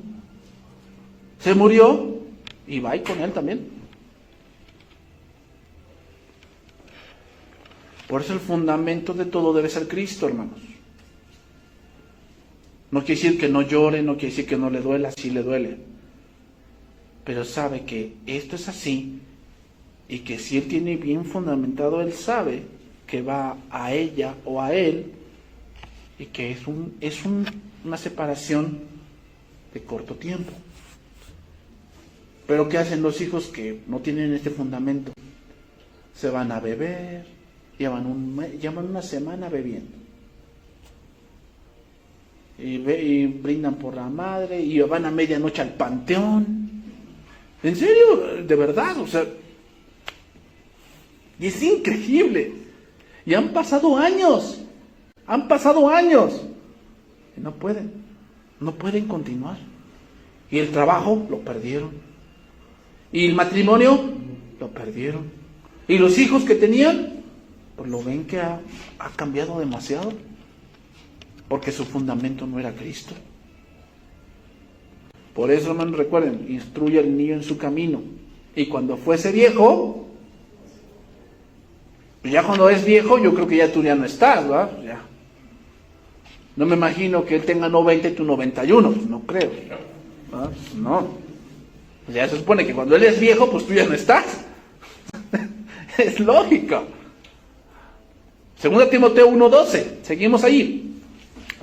Se murió y va con él también. Por eso el fundamento de todo debe ser Cristo, hermanos. No quiere decir que no llore, no quiere decir que no le duela, sí le duele. Pero sabe que esto es así, y que si él tiene bien fundamentado, él sabe que va a ella o a él, y que es una separación de corto tiempo. Pero ¿qué hacen los hijos que no tienen este fundamento? Se van a beber, llevan una semana bebiendo, y brindan por la madre, y van a medianoche al panteón. ¿En serio? ¿De verdad? O sea, y es increíble. Y han pasado años, y no pueden continuar. Y el trabajo lo perdieron, y el matrimonio lo perdieron, y los hijos que tenían, pues lo ven que ha cambiado demasiado, porque su fundamento no era Cristo. Por eso, hermanos, recuerden, instruye al niño en su camino, y cuando fuese viejo, ya cuando es viejo, yo creo que ya tú ya no estás, ¿verdad? Ya. No me imagino que él tenga 90 y tú 91, pues no creo. ¿Verdad? No. Ya se supone que cuando él es viejo, pues tú ya no estás. Es lógico. 2 Timoteo 1:12, seguimos ahí.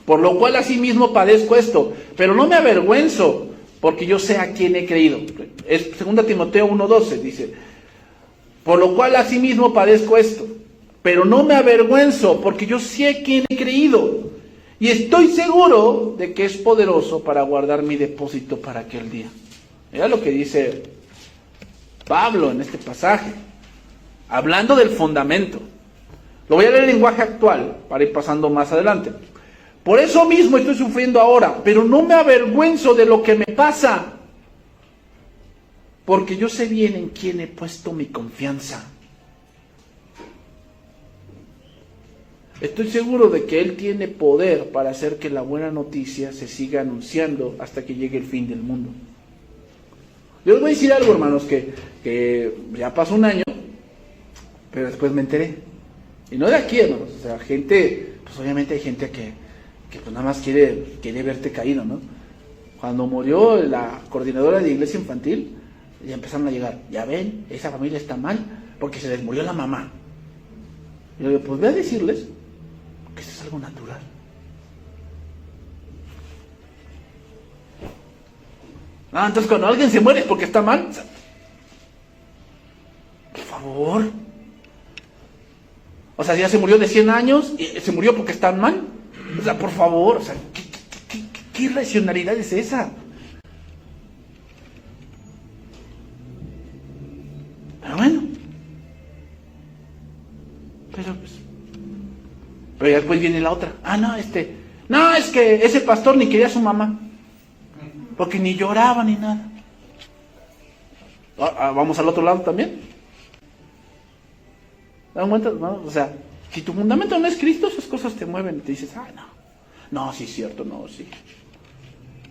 Por lo cual asimismo padezco esto, pero no me avergüenzo, porque yo sé a quién he creído. Es 2 Timoteo 1:12, dice, por lo cual asimismo padezco esto, pero no me avergüenzo, porque yo sé a quién he creído, y estoy seguro de que es poderoso para guardar mi depósito para aquel día. Mira lo que dice Pablo en este pasaje, hablando del fundamento. Lo voy a leer en lenguaje actual, para ir pasando más adelante. Por eso mismo estoy sufriendo ahora, pero no me avergüenzo de lo que me pasa, porque yo sé bien en quién he puesto mi confianza. Estoy seguro de que Él tiene poder para hacer que la buena noticia se siga anunciando hasta que llegue el fin del mundo. Yo les voy a decir algo, hermanos, que ya pasó un año, pero después me enteré. Y no de aquí, hermanos, o sea, gente, pues obviamente hay gente que pues nada más quiere verte caído, ¿no? Cuando murió la coordinadora de iglesia infantil, ya empezaron a llegar, ya ven, esa familia está mal porque se les murió la mamá. Y yo digo, pues voy a decirles que esto es algo natural. Entonces cuando alguien se muere es porque está mal. Por favor. O sea, ya se murió de 100 años y se murió porque está mal. O sea, por favor, o sea, ¿qué irracionalidad es esa? Pero bueno. Pero ya después viene la otra. No, es que ese pastor ni quería a su mamá. Porque ni lloraba ni nada. Vamos al otro lado también. ¿Te das cuenta? ¿No? O sea, si tu fundamento no es Cristo, esas cosas te mueven. Te dices, no, sí es cierto, no, sí.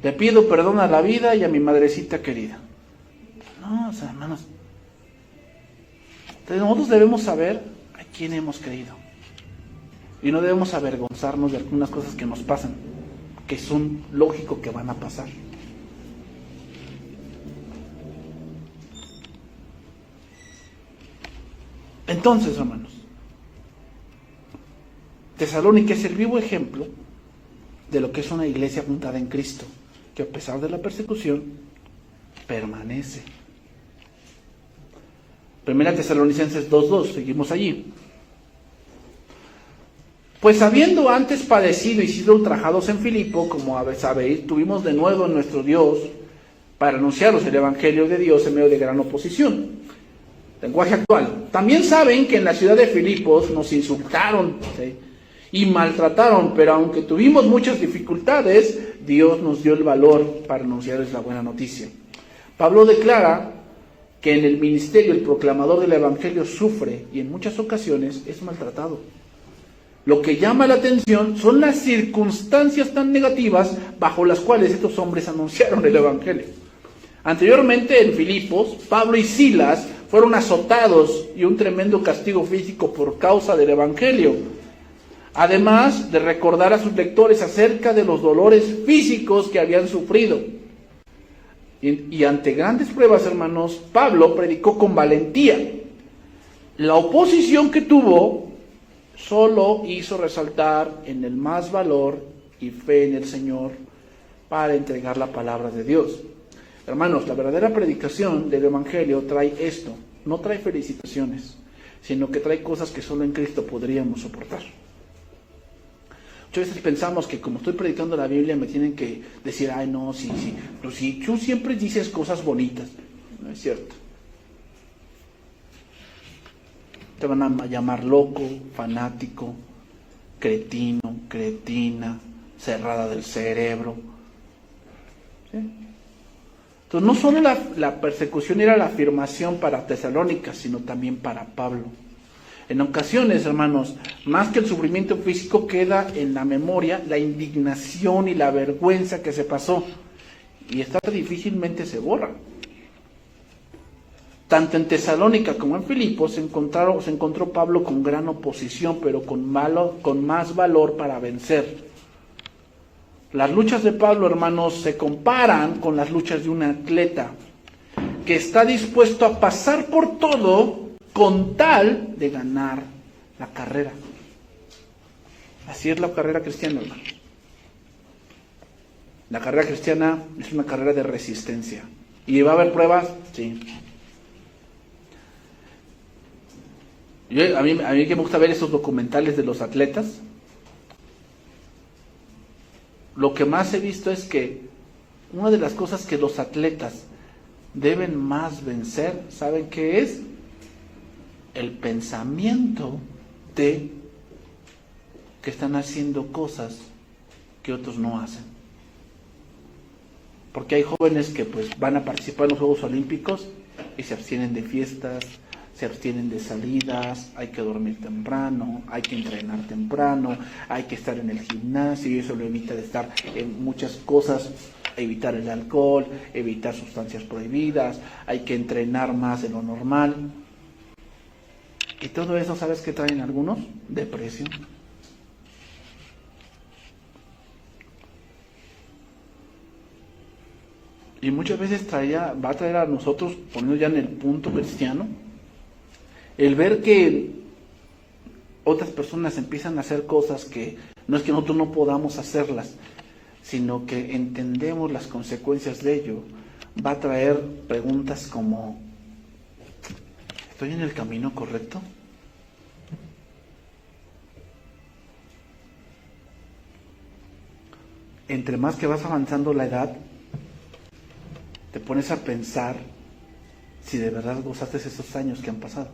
Te pido perdón a la vida y a mi madrecita querida. No, o sea, hermanos. Entonces nosotros debemos saber a quién hemos creído. Y no debemos avergonzarnos de algunas cosas que nos pasan, que son lógico que van a pasar. Entonces, hermanos, Tesalónica es el vivo ejemplo de lo que es una iglesia fundada en Cristo, que a pesar de la persecución, permanece. 1 Tesalonicenses 2:2, seguimos allí. Pues habiendo antes padecido y sido ultrajados en Filipo, como sabéis, tuvimos de nuevo en nuestro Dios para anunciaros el Evangelio de Dios en medio de gran oposición. Lenguaje actual. También saben que en la ciudad de Filipos nos insultaron, ¿sí?, y maltrataron, pero aunque tuvimos muchas dificultades, Dios nos dio el valor para anunciarles la buena noticia. Pablo declara que en el ministerio el proclamador del Evangelio sufre y en muchas ocasiones es maltratado. Lo que llama la atención son las circunstancias tan negativas bajo las cuales estos hombres anunciaron el Evangelio. Anteriormente en Filipos, Pablo y Silas fueron azotados y un tremendo castigo físico por causa del Evangelio. Además de recordar a sus lectores acerca de los dolores físicos que habían sufrido. Y ante grandes pruebas, hermanos, Pablo predicó con valentía. La oposición que tuvo solo hizo resaltar en el más valor y fe en el Señor para entregar la palabra de Dios. Hermanos, la verdadera predicación del Evangelio trae esto, no trae felicitaciones, sino que trae cosas que solo en Cristo podríamos soportar. Muchas veces pensamos que como estoy predicando la Biblia me tienen que decir, sí, pero si tú siempre dices cosas bonitas. No es cierto. Te van a llamar loco, fanático, cretino, cretina, cerrada del cerebro. ¿Sí? Entonces no solo la persecución era la afirmación para Tesalónica, sino también para Pablo. En ocasiones, hermanos, más que el sufrimiento físico queda en la memoria la indignación y la vergüenza que se pasó. Y esta difícilmente se borra. Tanto en Tesalónica como en Filipos se encontró Pablo con gran oposición, pero con más valor para vencer. Las luchas de Pablo, hermanos, se comparan con las luchas de un atleta que está dispuesto a pasar por todo con tal de ganar la carrera. Así es la carrera cristiana, hermano. La carrera cristiana es una carrera de resistencia. ¿Y va a haber pruebas? Sí. A mí que me gusta ver esos documentales de los atletas, lo que más he visto es que una de las cosas que los atletas deben más vencer, ¿saben qué es? El pensamiento de que están haciendo cosas que otros no hacen. Porque hay jóvenes que pues van a participar en los Juegos Olímpicos y se abstienen de fiestas, se abstienen de salidas, hay que dormir temprano, hay que entrenar temprano, hay que estar en el gimnasio, y eso lo evita de estar en muchas cosas, evitar el alcohol, evitar sustancias prohibidas, hay que entrenar más de lo normal. Y todo eso, ¿sabes qué traen algunos? Depresión. Y muchas veces va a traer a nosotros, poniendo ya en el punto cristiano, el ver que otras personas empiezan a hacer cosas que no es que nosotros no podamos hacerlas, sino que entendemos las consecuencias de ello. Va a traer preguntas como, ¿estoy en el camino correcto? Entre más que vas avanzando la edad, te pones a pensar si de verdad gozaste esos años que han pasado.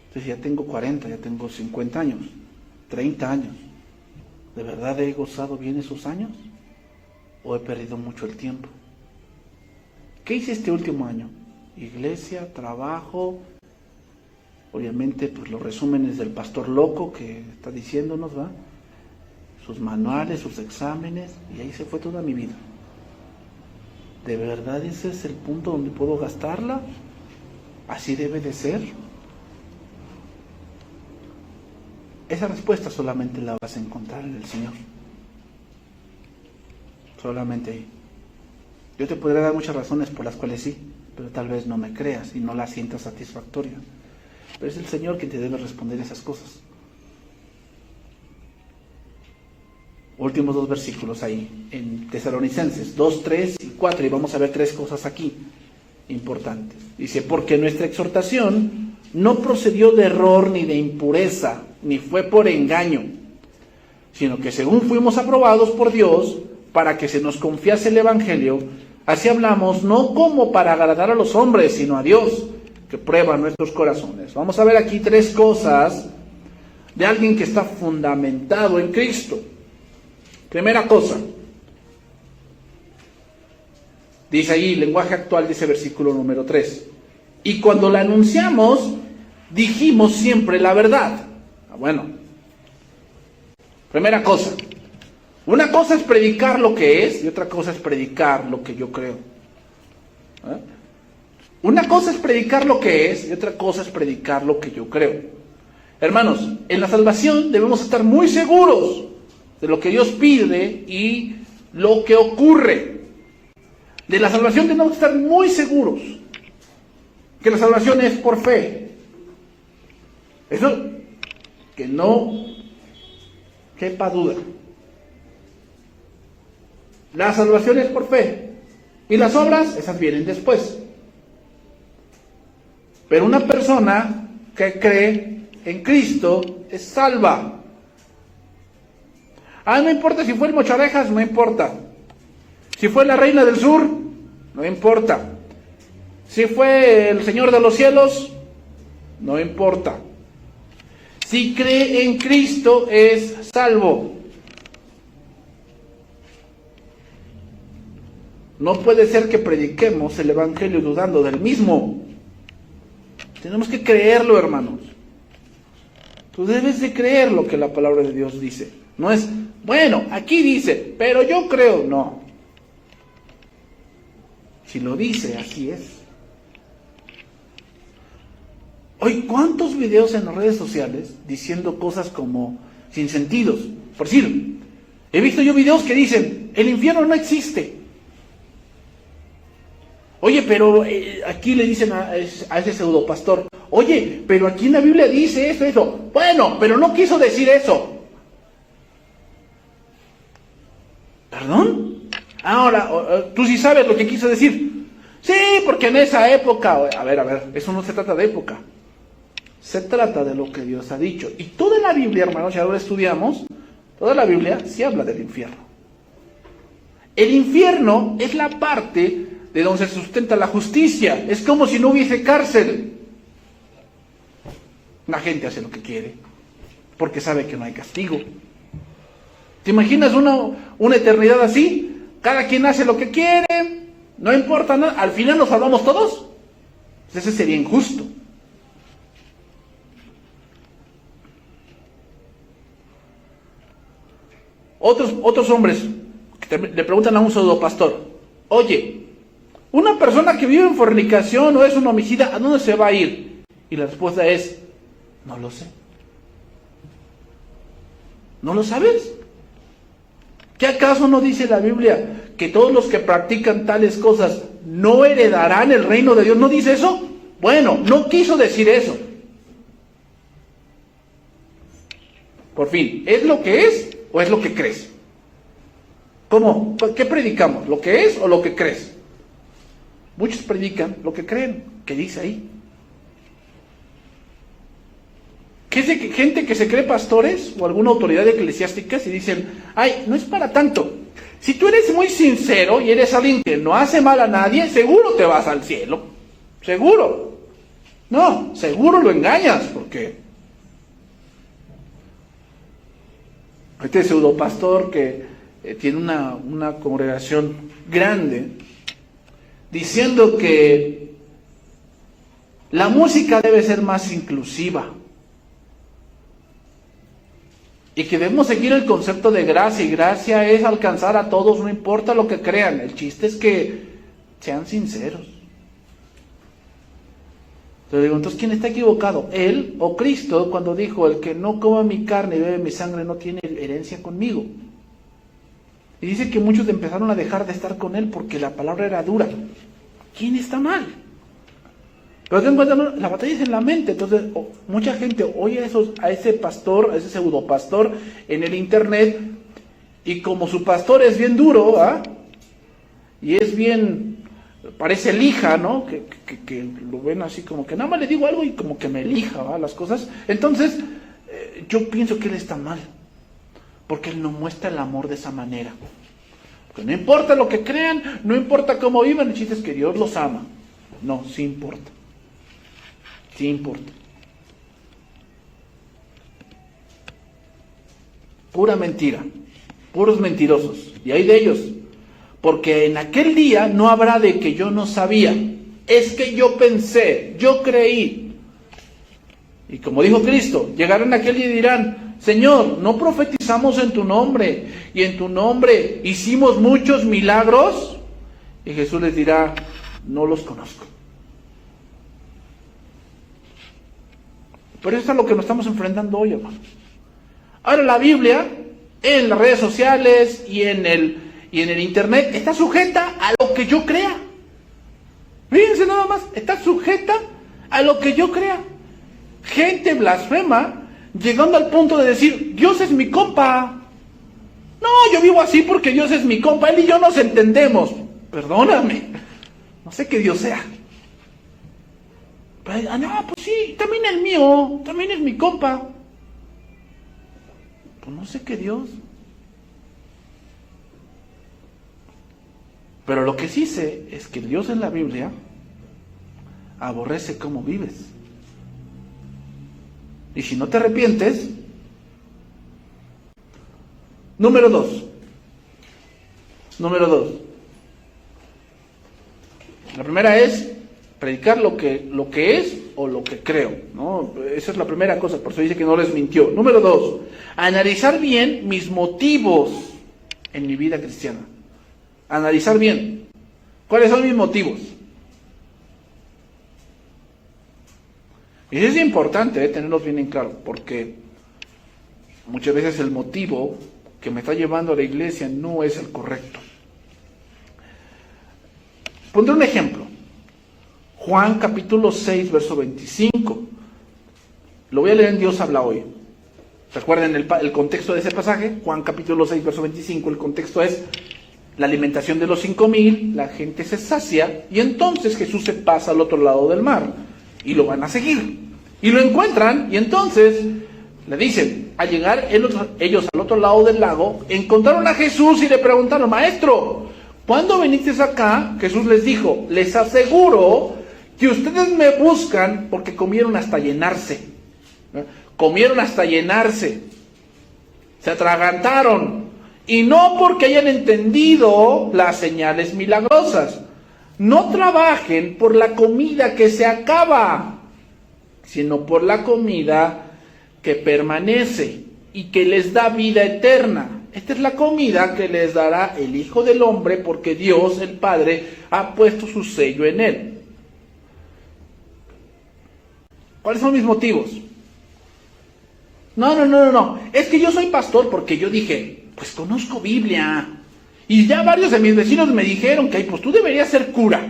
Entonces ya tengo 40, ya tengo 50 años, 30 años. ¿De verdad he gozado bien esos años? ¿O he perdido mucho el tiempo? ¿Qué hice este último año? Iglesia, trabajo, obviamente pues los resúmenes del pastor loco que está diciéndonos, ¿va? Sus manuales, sus exámenes, y ahí se fue toda mi vida. ¿De verdad ese es el punto donde puedo gastarla? ¿Así debe de ser? Esa respuesta solamente la vas a encontrar en el Señor. Solamente ahí. Yo te podría dar muchas razones por las cuales sí, pero tal vez no me creas y no las sientas satisfactorias. Pero es el Señor quien te debe responder esas cosas. Últimos 2 versículos ahí, en Tesalonicenses 2, 3 y 4, y vamos a ver 3 cosas aquí importantes. Dice, porque nuestra exhortación no procedió de error ni de impureza, ni fue por engaño, sino que según fuimos aprobados por Dios, para que se nos confiase el Evangelio, así hablamos, no como para agradar a los hombres, sino a Dios, que prueba nuestros corazones. Vamos a ver aquí 3 cosas de alguien que está fundamentado en Cristo. Primera cosa, dice ahí, lenguaje actual de ese versículo número 3. Y cuando la anunciamos, dijimos siempre la verdad. Bueno, primera cosa. Una cosa es predicar lo que es y otra cosa es predicar lo que yo creo. Una cosa es predicar lo que es y otra cosa es predicar lo que yo creo. Hermanos, en la salvación debemos estar muy seguros de lo que Dios pide y lo que ocurre. De la salvación tenemos que estar muy seguros que la salvación es por fe. Eso que no quepa duda. La salvación es por fe. Y las obras, esas vienen después. Pero una persona que cree en Cristo es salva. No importa si fue el Mocharejas, no importa. Si fue la Reina del Sur, no importa. Si fue el Señor de los Cielos, no importa. Si cree en Cristo, es salvo. No puede ser que prediquemos el Evangelio dudando del mismo. Tenemos que creerlo, hermanos. Tú debes de creer lo que la palabra de Dios dice. No es, bueno, aquí dice, pero yo creo. No. Si lo dice, así es. Hoy, ¿cuántos videos en las redes sociales diciendo cosas como sin sentidos? Por decir, he visto yo videos que dicen, el infierno no existe. Oye, pero aquí le dicen a ese pseudopastor, oye, pero aquí en la Biblia dice esto, eso. Bueno, pero no quiso decir eso. ¿Perdón? Ahora, tú sí sabes lo que quiso decir. Sí, porque en esa época, a ver, eso no se trata de época. Se trata de lo que Dios ha dicho. Y toda la Biblia, hermanos, ya ahora estudiamos, toda la Biblia sí habla del infierno. El infierno es la parte de donde se sustenta la justicia. Es como si no hubiese cárcel. La gente hace lo que quiere, porque sabe que no hay castigo. ¿Te imaginas una eternidad así? Cada quien hace lo que quiere, no importa nada, al final nos salvamos todos. Ese sería injusto. Otros hombres que le preguntan a un pseudopastor: oye, una persona que vive en fornicación o es un homicida, ¿a dónde se va a ir? Y la respuesta es: no lo sé. ¿No lo sabes? ¿Qué acaso no dice la Biblia que todos los que practican tales cosas no heredarán el reino de Dios? ¿No dice eso? Bueno, no quiso decir eso. Por fin, ¿es lo que es o es lo que crees? ¿Cómo? ¿Qué predicamos? ¿Lo que es o lo que crees? Muchos predican lo que creen, que dice ahí. Gente que se cree pastores o alguna autoridad eclesiástica y dicen: ay, no es para tanto. Si tú eres muy sincero y eres alguien que no hace mal a nadie, seguro te vas al cielo. Seguro. No, seguro lo engañas, porque este pseudopastor que tiene una congregación grande, diciendo que la música debe ser más inclusiva y que debemos seguir el concepto de gracia, y gracia es alcanzar a todos, no importa lo que crean. El chiste es que sean sinceros. Entonces digo, entonces, ¿quién está equivocado? ¿Él o Cristo, cuando dijo: el que no coma mi carne y bebe mi sangre no tiene herencia conmigo? Y dice que muchos empezaron a dejar de estar con él porque la palabra era dura. ¿Quién está mal? Pero ten en cuenta, la batalla es en la mente. Entonces, mucha gente oye a ese pastor, a ese pseudopastor en el internet, y como su pastor es bien duro, y es bien, parece lija, ¿no? Que lo ven así como que nada más le digo algo y como que me elija, las cosas. Entonces, yo pienso que él está mal, porque él no muestra el amor de esa manera. Porque no importa lo que crean, no importa cómo vivan, el chiste es que Dios los ama. No, sí importa. Sí importa. Pura mentira, puros mentirosos, y hay de ellos. Porque en aquel día no habrá de que yo no sabía, es que yo pensé, yo creí. Y como dijo Cristo, llegarán aquel día y dirán: Señor, ¿no profetizamos en tu nombre? Y en tu nombre hicimos muchos milagros. Y Jesús les dirá: no los conozco. Pero eso es a lo que nos estamos enfrentando hoy, hermanos. Ahora, la Biblia, en las redes sociales y en el internet, está sujeta a lo que yo crea. Fíjense nada más, está sujeta a lo que yo crea. Gente blasfema, llegando al punto de decir: Dios es mi compa. No, yo vivo así porque Dios es mi compa, Él y yo nos entendemos. Perdóname, no sé qué Dios sea. Pero, no, pues sí, también el mío, también es mi compa. Pues no sé qué Dios. Pero lo que sí sé es que Dios en la Biblia aborrece cómo vives. Y si no te arrepientes, número dos. La primera es predicar lo que es o lo que creo, ¿no? Esa es la primera cosa, por eso dice que no les mintió. Número dos, analizar bien mis motivos en mi vida cristiana. Analizar bien. ¿Cuáles son mis motivos? Y eso es importante, tenerlos bien en claro, porque muchas veces el motivo que me está llevando a la iglesia no es el correcto. Pondré un ejemplo. Juan capítulo 6, verso 25. Lo voy a leer en Dios habla hoy. ¿Recuerden el contexto de ese pasaje? Juan capítulo 6, verso 25. El contexto es: la alimentación de los 5,000, la gente se sacia, y entonces Jesús se pasa al otro lado del mar, y lo van a seguir. Y lo encuentran, y entonces le dicen, al llegar ellos al otro lado del lago, encontraron a Jesús y le preguntaron, Maestro, ¿cuándo viniste acá? Jesús les dijo, les aseguro que ustedes me buscan porque comieron hasta llenarse. Comieron hasta llenarse. Se atragantaron. Y no porque hayan entendido las señales milagrosas. No trabajen por la comida que se acaba, sino por la comida que permanece y que les da vida eterna. Esta es la comida que les dará el Hijo del Hombre, porque Dios, el Padre, ha puesto su sello en él. ¿Cuáles son mis motivos? No. Es que yo soy pastor porque yo dije, pues conozco Biblia. Y ya varios de mis vecinos me dijeron que pues tú deberías ser cura.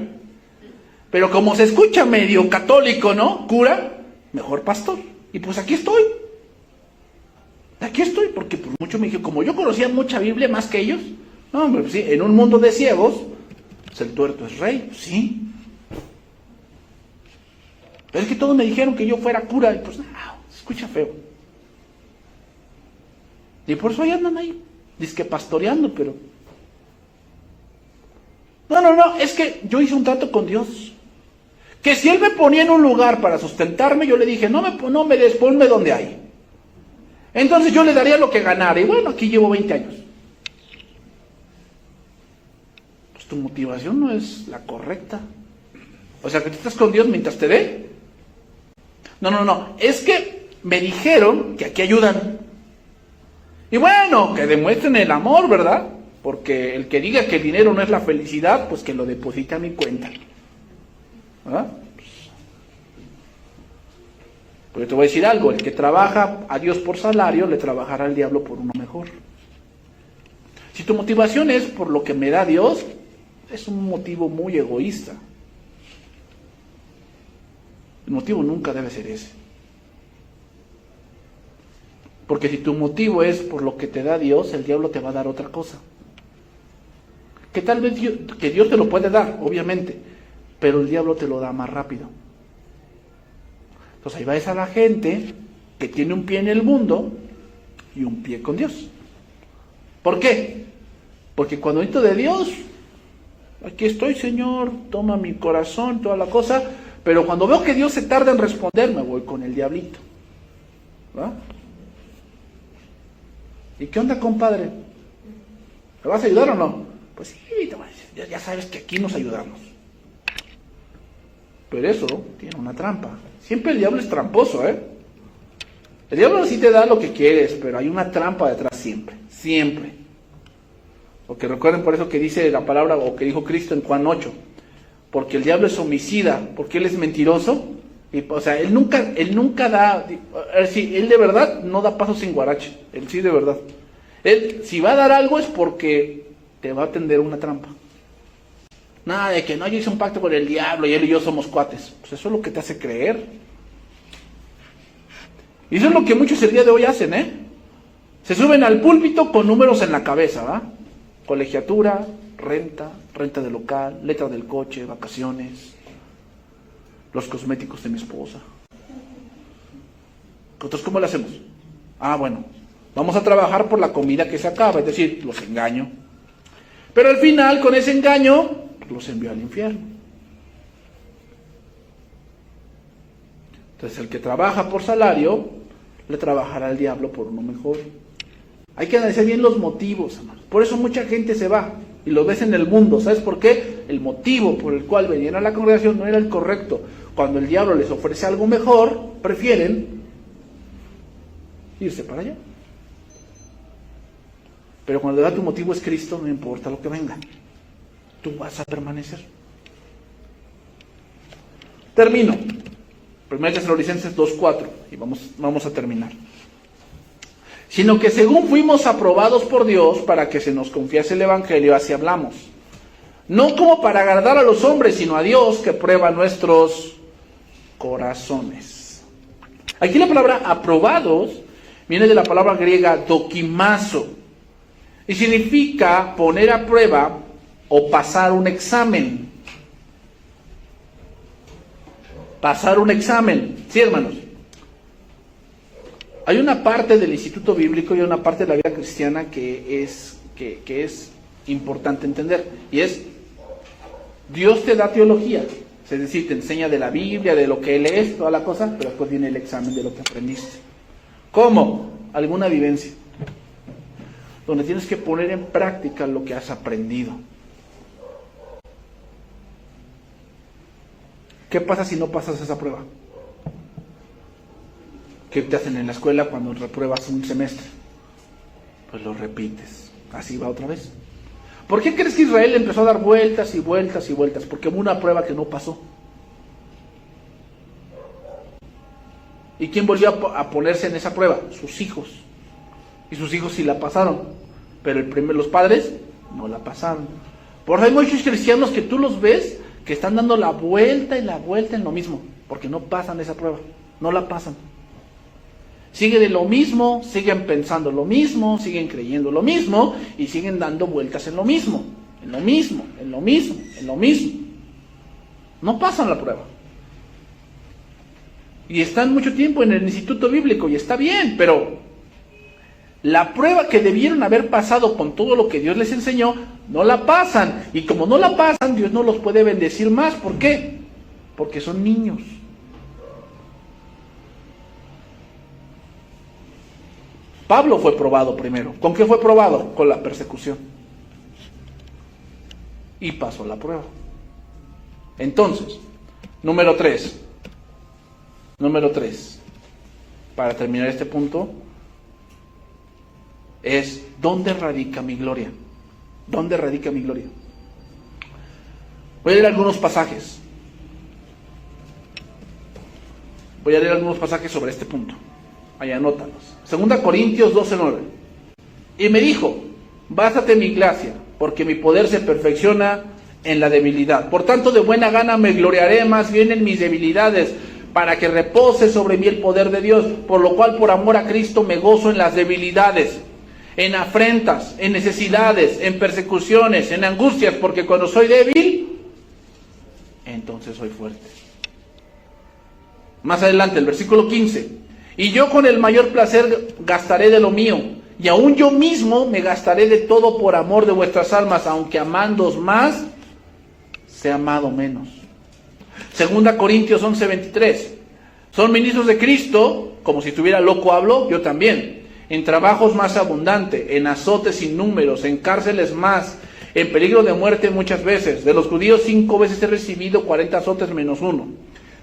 Pero como se escucha medio católico, ¿no? Cura, mejor pastor. Y pues aquí estoy. Aquí estoy, porque pues mucho me dijeron, como yo conocía mucha Biblia más que ellos. No, hombre, pues sí, en un mundo de ciegos, pues el tuerto es rey, sí. Pero es que todos me dijeron que yo fuera cura, y pues, no, se escucha feo. Y por eso ahí andan ahí, dizque pastoreando, pero... No, es que yo hice un trato con Dios. Que si Él me ponía en un lugar para sustentarme, yo le dije, no me des, ponme donde hay. Entonces yo le daría lo que ganara. Y bueno, aquí llevo 20 años. Pues tu motivación no es la correcta. O sea, que tú estás con Dios mientras te dé. No. Es que me dijeron que aquí ayudan. Y bueno, que demuestren el amor, ¿verdad? Porque el que diga que el dinero no es la felicidad, pues que lo deposite a mi cuenta. ¿Ah? Porque te voy a decir algo, el que trabaja a Dios por salario, le trabajará al diablo por uno mejor. Si tu motivación es por lo que me da Dios, es un motivo muy egoísta. El motivo nunca debe ser ese. Porque si tu motivo es por lo que te da Dios, el diablo te va a dar otra cosa. Que tal vez que Dios te lo puede dar, obviamente, pero el diablo te lo da más rápido. Entonces ahí va esa la gente que tiene un pie en el mundo y un pie con Dios. ¿Por qué? Porque cuando necesito de Dios, aquí estoy, Señor, toma mi corazón, toda la cosa, pero cuando veo que Dios se tarda en responder, me voy con el diablito. ¿Va? ¿Y qué onda, compadre? ¿Me vas a ayudar o no? Pues sí, te voy a decir, ya sabes que aquí nos ayudamos. Pero eso tiene una trampa. Siempre el diablo es tramposo, ¿eh? El diablo sí te da lo que quieres, pero hay una trampa detrás siempre. Siempre. Porque recuerden por eso que dice la palabra, o que dijo Cristo en Juan 8. Porque el diablo es homicida, porque él es mentiroso. Y, o sea, él nunca da... Sí, él de verdad no da paso sin guarache. Él sí de verdad. Él, si va a dar algo es porque te va a tender una trampa. Nada de que no, yo hice un pacto con el diablo y él y yo somos cuates. Pues eso es lo que te hace creer. Y eso es lo que muchos el día de hoy hacen, ¿eh? Se suben al púlpito con números en la cabeza, ¿va? Colegiatura, renta de local, letra del coche, vacaciones, los cosméticos de mi esposa. ¿Nosotros cómo lo hacemos? Bueno, vamos a trabajar por la comida que se acaba, es decir, los engaño. Pero al final, con ese engaño, los envió al infierno. Entonces, el que trabaja por salario, le trabajará al diablo por uno mejor. Hay que analizar bien los motivos, hermanos. Por eso mucha gente se va y lo ves en el mundo. ¿Sabes por qué? El motivo por el cual venían a la congregación no era el correcto. Cuando el diablo les ofrece algo mejor, prefieren irse para allá. Pero cuando tu motivo es Cristo, no importa lo que venga. Tú vas a permanecer. Termino. 1 Tesalonicenses 2:4 y vamos a terminar. Sino que según fuimos aprobados por Dios para que se nos confiase el Evangelio, así hablamos. No como para agradar a los hombres, sino a Dios que prueba nuestros corazones. Aquí la palabra aprobados viene de la palabra griega dokimazo. Y significa poner a prueba o pasar un examen. Pasar un examen. Sí, hermanos. Hay una parte del instituto bíblico y una parte de la vida cristiana que es importante entender. Y es, Dios te da teología. Es decir, te enseña de la Biblia, de lo que lees, toda la cosa, pero después viene el examen de lo que aprendiste. ¿Cómo? Alguna vivencia. Donde tienes que poner en práctica lo que has aprendido. ¿Qué pasa si no pasas esa prueba? ¿Qué te hacen en la escuela cuando repruebas un semestre? Pues lo repites. Así va otra vez. ¿Por qué crees que Israel empezó a dar vueltas y vueltas y vueltas? Porque hubo una prueba que no pasó. ¿Y quién volvió a ponerse en esa prueba? Sus hijos. Y sus hijos sí la pasaron. Pero los padres no la pasaron. Por eso hay muchos cristianos que tú los ves que están dando la vuelta y la vuelta en lo mismo. Porque no pasan esa prueba. No la pasan. Sigue de lo mismo, siguen pensando lo mismo, siguen creyendo lo mismo y siguen dando vueltas en lo mismo, en lo mismo, en lo mismo, en lo mismo. No pasan la prueba. Y están mucho tiempo en el instituto bíblico y está bien, pero la prueba que debieron haber pasado con todo lo que Dios les enseñó, no la pasan. Y como no la pasan, Dios no los puede bendecir más. ¿Por qué? Porque son niños. Pablo fue probado primero. ¿Con qué fue probado? Con la persecución. Y pasó la prueba. Entonces, número 3. Para terminar este punto, es ¿dónde radica mi gloria? ¿Dónde radica mi gloria? Voy a leer algunos pasajes. Voy a leer algunos pasajes sobre este punto. Ahí anótalos. 2 Corintios 12:9. Y me dijo, bástate mi gracia, porque mi poder se perfecciona en la debilidad. Por tanto, de buena gana me gloriaré más bien en mis debilidades, para que repose sobre mí el poder de Dios. Por lo cual, por amor a Cristo, me gozo en las debilidades, en afrentas, en necesidades, en persecuciones, en angustias, porque cuando soy débil, entonces soy fuerte. Más adelante, el versículo 15. Y yo con el mayor placer gastaré de lo mío, y aún yo mismo me gastaré de todo por amor de vuestras almas, aunque amándoos más, sea amado menos. 2 Corintios 11:23. Son ministros de Cristo, como si estuviera loco hablo, yo también, en trabajos más abundantes, en azotes innúmeros, en cárceles más, en peligro de muerte muchas veces. De los judíos 5 veces he recibido 40 azotes menos 1.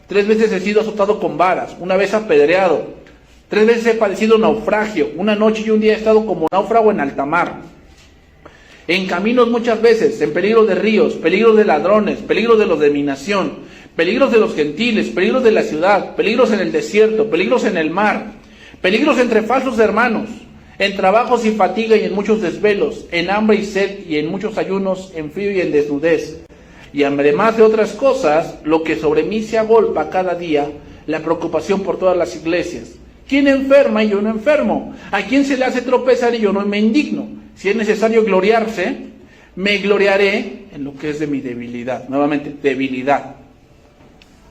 3 veces he sido azotado con varas, 1 vez apedreado. 3 veces he padecido naufragio, 1 noche y 1 día he estado como náufrago en alta mar. En caminos muchas veces, en peligro de ríos, peligros de ladrones, peligros de los de mi nación, peligros de los gentiles, peligros de la ciudad, peligros en el desierto, peligros en el mar, peligros entre falsos hermanos, en trabajos y fatiga y en muchos desvelos, en hambre y sed y en muchos ayunos, en frío y en desnudez. Y además de otras cosas, lo que sobre mí se agolpa cada día, la preocupación por todas las iglesias. ¿Quién enferma y yo no enfermo? ¿A quién se le hace tropezar y yo no me indigno? Si es necesario gloriarse, me gloriaré en lo que es de mi debilidad. Nuevamente, debilidad.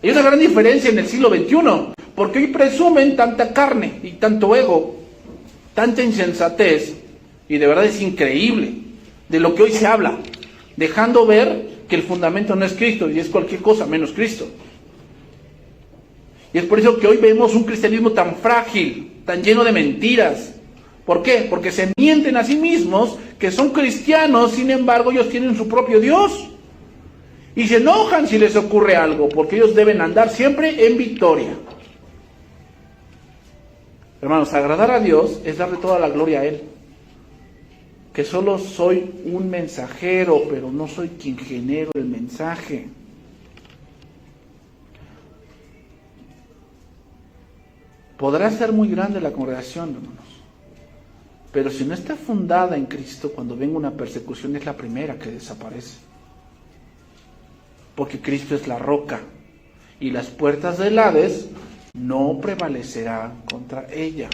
Hay una gran diferencia en el siglo XXI, porque hoy presumen tanta carne y tanto ego, tanta insensatez, y de verdad es increíble de lo que hoy se habla, dejando ver que el fundamento no es Cristo y es cualquier cosa menos Cristo. Y es por eso que hoy vemos un cristianismo tan frágil, tan lleno de mentiras. ¿Por qué? Porque se mienten a sí mismos que son cristianos, sin embargo ellos tienen su propio Dios. Y se enojan si les ocurre algo, porque ellos deben andar siempre en victoria. Hermanos, agradar a Dios es darle toda la gloria a Él. Que solo soy un mensajero, pero no soy quien genero el mensaje. Podrá ser muy grande la congregación, hermanos, pero si no está fundada en Cristo, cuando venga una persecución es la primera que desaparece. Porque Cristo es la roca y las puertas del Hades no prevalecerán contra ella.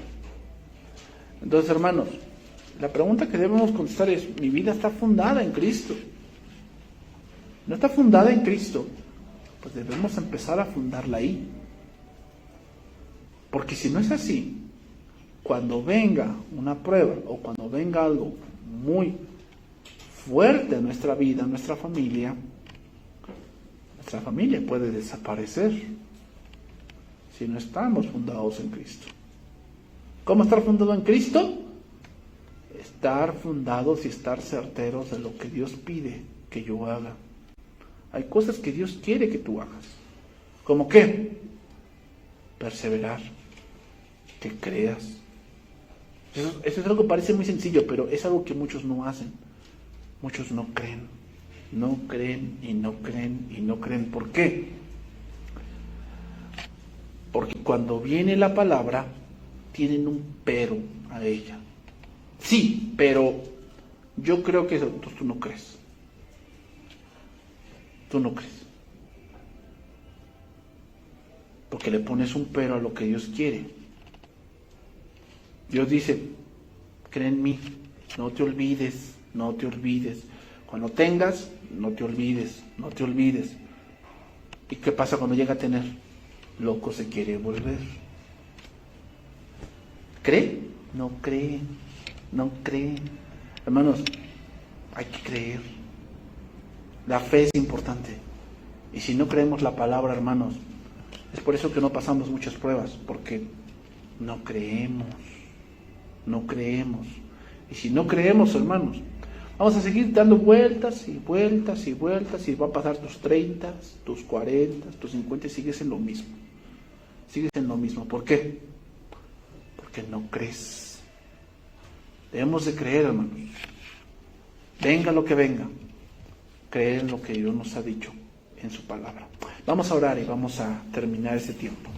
Entonces, hermanos, La pregunta que debemos contestar es, ¿mi vida está fundada en Cristo? ¿No está fundada en Cristo? Pues debemos empezar a fundarla ahí. Porque si no es así, cuando venga una prueba o cuando venga algo muy fuerte en nuestra vida, en nuestra familia puede desaparecer si no estamos fundados en Cristo. ¿Cómo estar fundado en Cristo? Estar fundados y estar certeros de lo que Dios pide que yo haga. Hay cosas que Dios quiere que tú hagas. ¿Cómo qué? Perseverar, que creas. Eso es algo que parece muy sencillo, pero es algo que muchos no hacen. Muchos no creen. No creen y no creen y no creen. ¿Por qué? Porque cuando viene la palabra, tienen un pero a ella. Sí, pero yo creo que eso, tú no crees. Tú no crees. Porque le pones un pero a lo que Dios quiere. Dios dice, cree en mí, no te olvides, no te olvides. Cuando tengas, no te olvides, no te olvides. ¿Y qué pasa cuando llega a tener? Loco se quiere volver. ¿Cree? No cree, no cree. Hermanos, hay que creer. La fe es importante. Y si no creemos la palabra, hermanos, es por eso que no pasamos muchas pruebas, porque no creemos. No creemos. Y si no creemos, hermanos, vamos a seguir dando vueltas y vueltas y vueltas y va a pasar tus 30, tus 40, tus 50 y sigues en lo mismo. Sigues en lo mismo. ¿Por qué? Porque no crees. Debemos de creer, hermanos. Venga lo que venga. Creer en lo que Dios nos ha dicho en su palabra. Vamos a orar y vamos a terminar este tiempo.